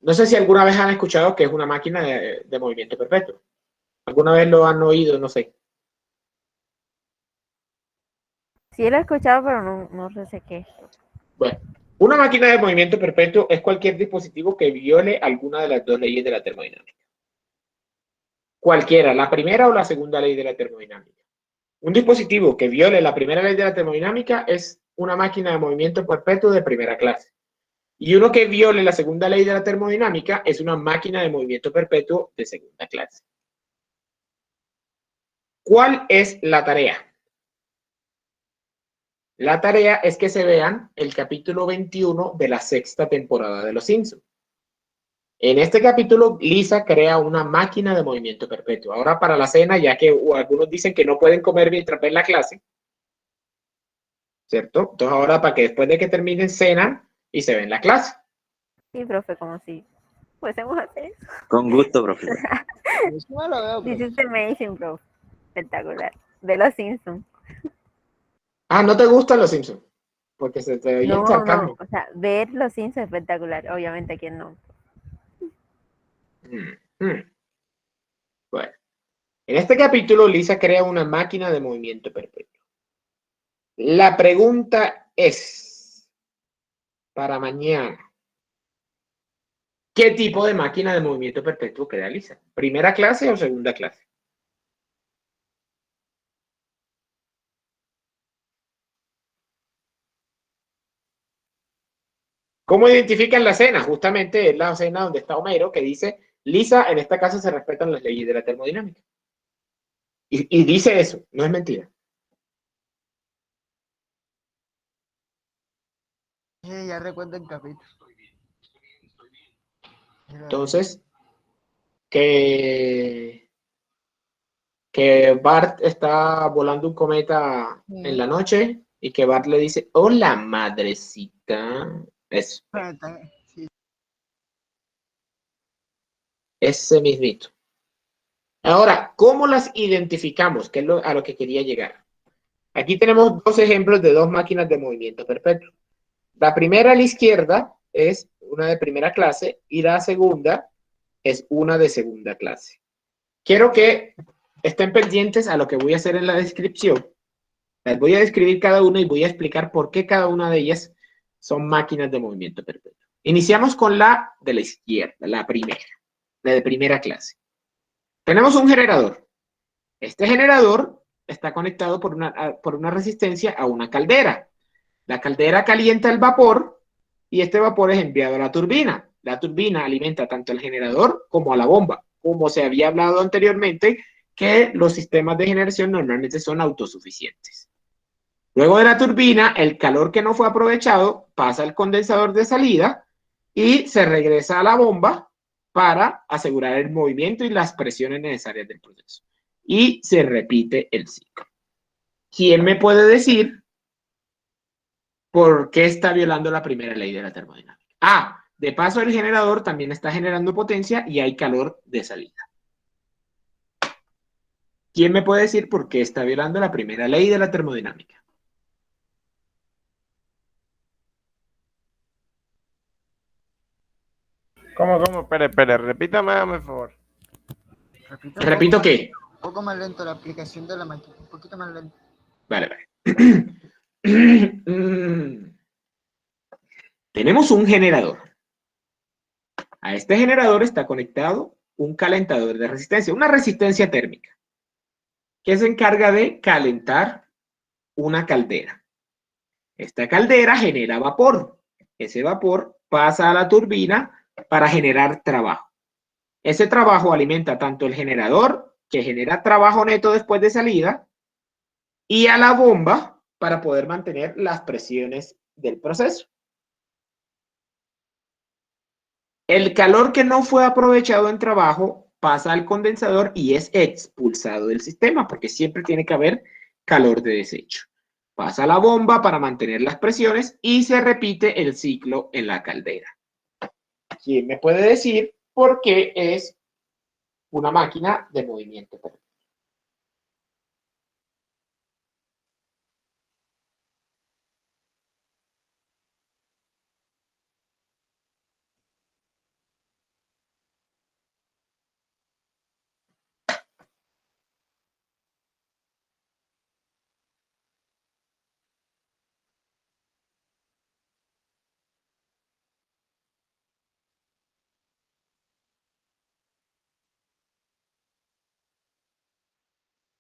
No sé si alguna vez han escuchado que es una máquina de movimiento perpetuo. ¿Alguna vez lo han oído? No sé. Sí lo he escuchado, pero no sé qué es. Bueno, una máquina de movimiento perpetuo es cualquier dispositivo que viole alguna de las dos leyes de la termodinámica. Cualquiera, la primera o la segunda ley de la termodinámica. Un dispositivo que viole la primera ley de la termodinámica es una máquina de movimiento perpetuo de primera clase. Y uno que viole la segunda ley de la termodinámica es una máquina de movimiento perpetuo de segunda clase. ¿Cuál es la tarea? La tarea es que se vean el capítulo 21 de la sexta temporada de Los Simpsons. En este capítulo, Lisa crea una máquina de movimiento perpetuo. Ahora para la cena, ya que algunos dicen que no pueden comer mientras ven la clase, ¿cierto? Entonces ahora para que después de que terminen cenan y se ven la clase. Sí, profe, como si fuésemos a hacer eso. Con gusto, profesor. Yo sí me lo veo, This profe. is amazing, profe. Espectacular. De Los Simpsons. Ah, ¿no te gustan Los Simpsons? Porque se te oye el No, sarcasmo. o sea, ver Los Simpsons es espectacular. Obviamente, ¿quién no? Bueno, en este capítulo Lisa crea una máquina de movimiento perpetuo. La pregunta es, para mañana, ¿qué tipo de máquina de movimiento perpetuo crea Lisa? ¿Primera clase o segunda clase? ¿Cómo identifican la cena? Justamente es la cena donde está Homero que dice, Lisa, en esta casa se respetan las leyes de la termodinámica. Y dice eso, no es mentira. Ya recuerdo el capítulo. Entonces, que Bart está volando un cometa en la noche y que Bart le dice, hola, madrecita. Eso, Sí. ese mismito. Ahora, ¿cómo las identificamos? Que es a lo que quería llegar. Aquí tenemos dos ejemplos de dos máquinas de movimiento perpetuo. La primera a la izquierda es una de primera clase y la segunda es una de segunda clase. Quiero que estén pendientes a lo que voy a hacer en la descripción. Las voy a describir cada una y voy a explicar por qué cada una de ellas son máquinas de movimiento perpetuo. Iniciamos con la de la izquierda, la primera, la de primera clase. Tenemos un generador. Este generador está conectado por una resistencia a una caldera. La caldera calienta el vapor y este vapor es enviado a la turbina. La turbina alimenta tanto al generador como a la bomba. Como se había hablado anteriormente, que los sistemas de generación normalmente son autosuficientes. Luego de la turbina, el calor que no fue aprovechado pasa al condensador de salida y se regresa a la bomba para asegurar el movimiento y las presiones necesarias del proceso. Y se repite el ciclo. ¿Quién me puede decir por qué está violando la primera ley de la termodinámica? Ah, de paso el generador también está generando potencia y hay calor de salida. ¿Quién me puede decir por qué está violando la primera ley de la termodinámica? ¿Cómo? Espere, repítame, por favor. ¿Repito qué? Un poco más lento la aplicación de la máquina, un poquito más lento. Vale. Tenemos un generador. A este generador está conectado un calentador de resistencia, una resistencia térmica, que se encarga de calentar una caldera. Esta caldera genera vapor. Ese vapor pasa a la turbina para generar trabajo. Ese trabajo alimenta tanto el generador, que genera trabajo neto después de salida, y a la bomba para poder mantener las presiones del proceso. El calor que no fue aprovechado en trabajo pasa al condensador y es expulsado del sistema, porque siempre tiene que haber calor de desecho. Pasa a la bomba para mantener las presiones y se repite el ciclo en la caldera. ¿Quién me puede decir por qué es una máquina de movimiento perpetuo?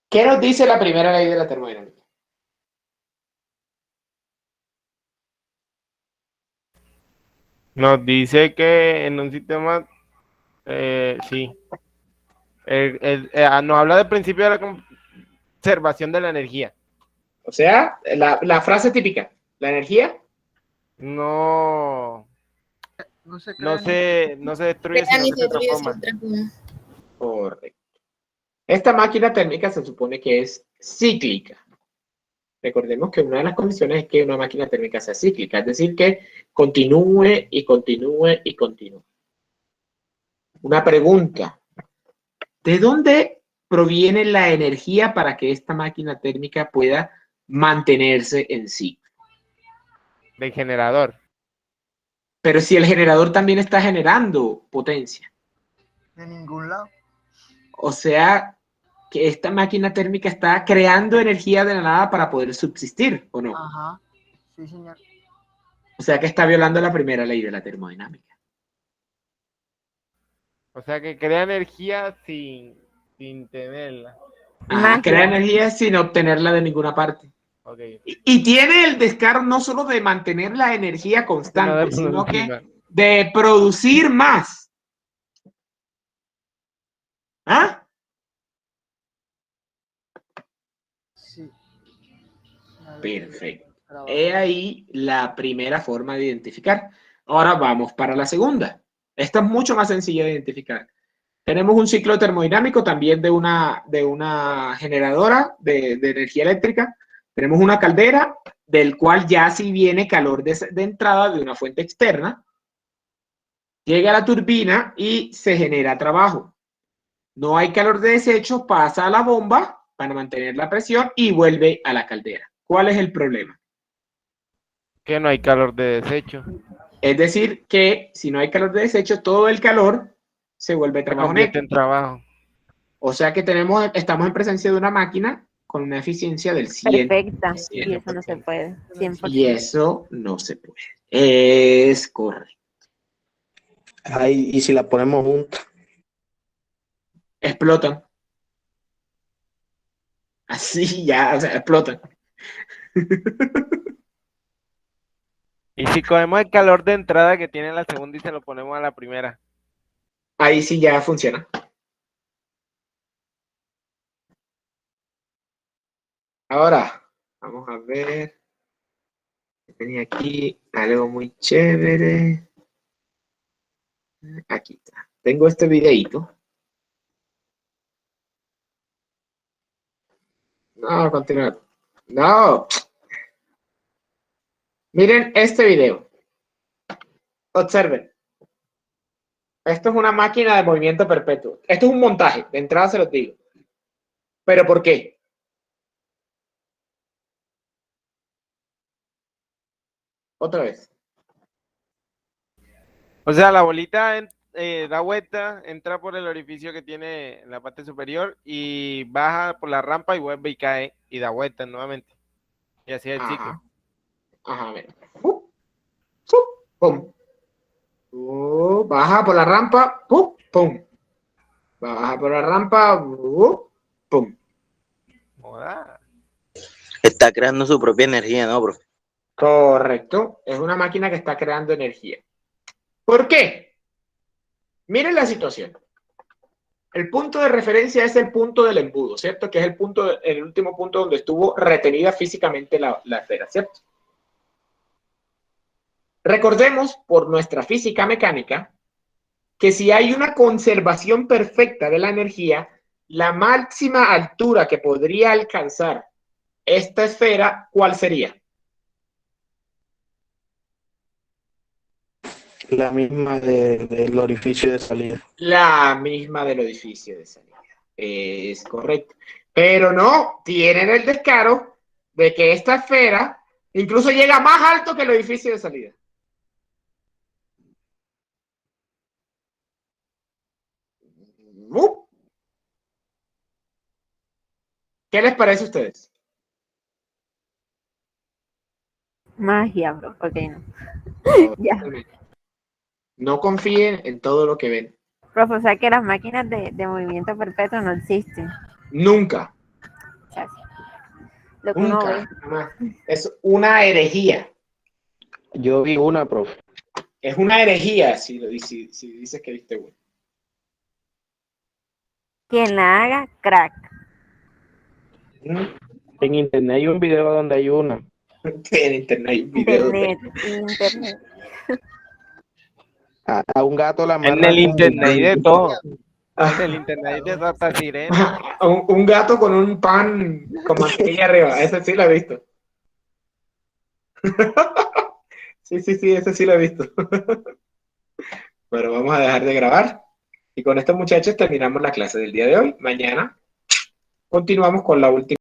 ¿Qué nos dice la primera ley de la termodinámica? Nos dice que en un sistema, sí, nos habla del principio de la conservación de la energía. O sea, la frase típica, la energía No No se crea se destruye, sino que se transforma. correcto. Esta máquina térmica se supone que es cíclica. Recordemos que una de las condiciones es que una máquina térmica sea cíclica, es decir, que continúe y continúe y continúe. Una pregunta, ¿de dónde proviene la energía para que esta máquina térmica pueda mantenerse en sí? Del generador. Pero si el generador también está generando potencia. de ningún lado. O sea, que esta máquina térmica está creando energía de la nada para poder subsistir, ¿o no? Ajá, sí, señor. O sea que está violando la primera ley de la termodinámica. O sea que crea energía sin tenerla. Ajá, crea energía sin obtenerla de ninguna parte. Okay. Y tiene el descaro no solo de mantener la energía constante, sino que de producir más. ¿Ah? Sí. Perfecto. He ahí la primera forma de identificar. Ahora vamos para la segunda. Esta es mucho más sencilla de identificar. Tenemos un ciclo termodinámico también de una generadora de energía eléctrica. Tenemos una caldera del cual ya sí viene calor de entrada de una fuente externa. Llega a la turbina y se genera trabajo. No hay calor de desecho, pasa a la bomba para mantener la presión y vuelve a la caldera. ¿Cuál es el problema? Que no hay calor de desecho. Es decir, que si no hay calor de desecho, todo el calor se vuelve trabajo neto. En trabajo. O sea que estamos en presencia de una máquina con una eficiencia del 100%. Perfecta, y eso no se puede. 100%. Y eso no se puede. Es correcto. Ay, y si la ponemos juntas. Explotan. Así ya, o sea, explotan. Y si cogemos el calor de entrada que tiene la segunda y se lo ponemos a la primera. Ahí sí ya funciona. Ahora, vamos a ver. Tenía aquí algo muy chévere. Aquí está. Tengo este videito. No, continuar. No. Miren este video. Observen. Esto es una máquina de movimiento perpetuo. Esto es un montaje. De entrada se los digo. ¿Pero por qué? Otra vez. O sea, la bolita da vuelta, entra por el orificio que tiene en la parte superior y baja por la rampa y vuelve y cae y da vuelta nuevamente. Y así es el ciclo. Ajá, mira. Pum. Baja por la rampa. Pum. Baja por la rampa. Pum. Joda. Está creando su propia energía, ¿no, bro? Correcto. Es una máquina que está creando energía. ¿Por qué? Miren la situación. El punto de referencia es el punto del embudo, ¿cierto? Que es el último punto donde estuvo retenida físicamente la esfera, ¿cierto? Recordemos por nuestra física mecánica que si hay una conservación perfecta de la energía, la máxima altura que podría alcanzar esta esfera, ¿cuál sería? La misma del orificio de salida. La misma del orificio de salida. Es correcto. Pero no, tienen el descaro de que esta esfera incluso llega más alto que el orificio de salida. ¿Qué les parece a ustedes? Magia, bro. Ok, no. Ya. No confíen en todo lo que ven. Profe, o sea que las máquinas de movimiento perpetuo no existen. Nunca. Lo que uno ve. Nunca, jamás. Es una herejía. Yo vi una, profe. Es una herejía si dices que viste una. Quien la haga, crack. En internet hay un video donde hay una. En internet hay un video. Internet. A un gato la En amarran el con- internet hay de todo. En el internet hay de rata sirena. Un gato con un pan con mantequilla arriba. Ese sí lo he visto. Sí, ese sí lo he visto. Pero vamos a dejar de grabar. Y con esto, muchachos, terminamos la clase del día de hoy. Mañana continuamos con la última.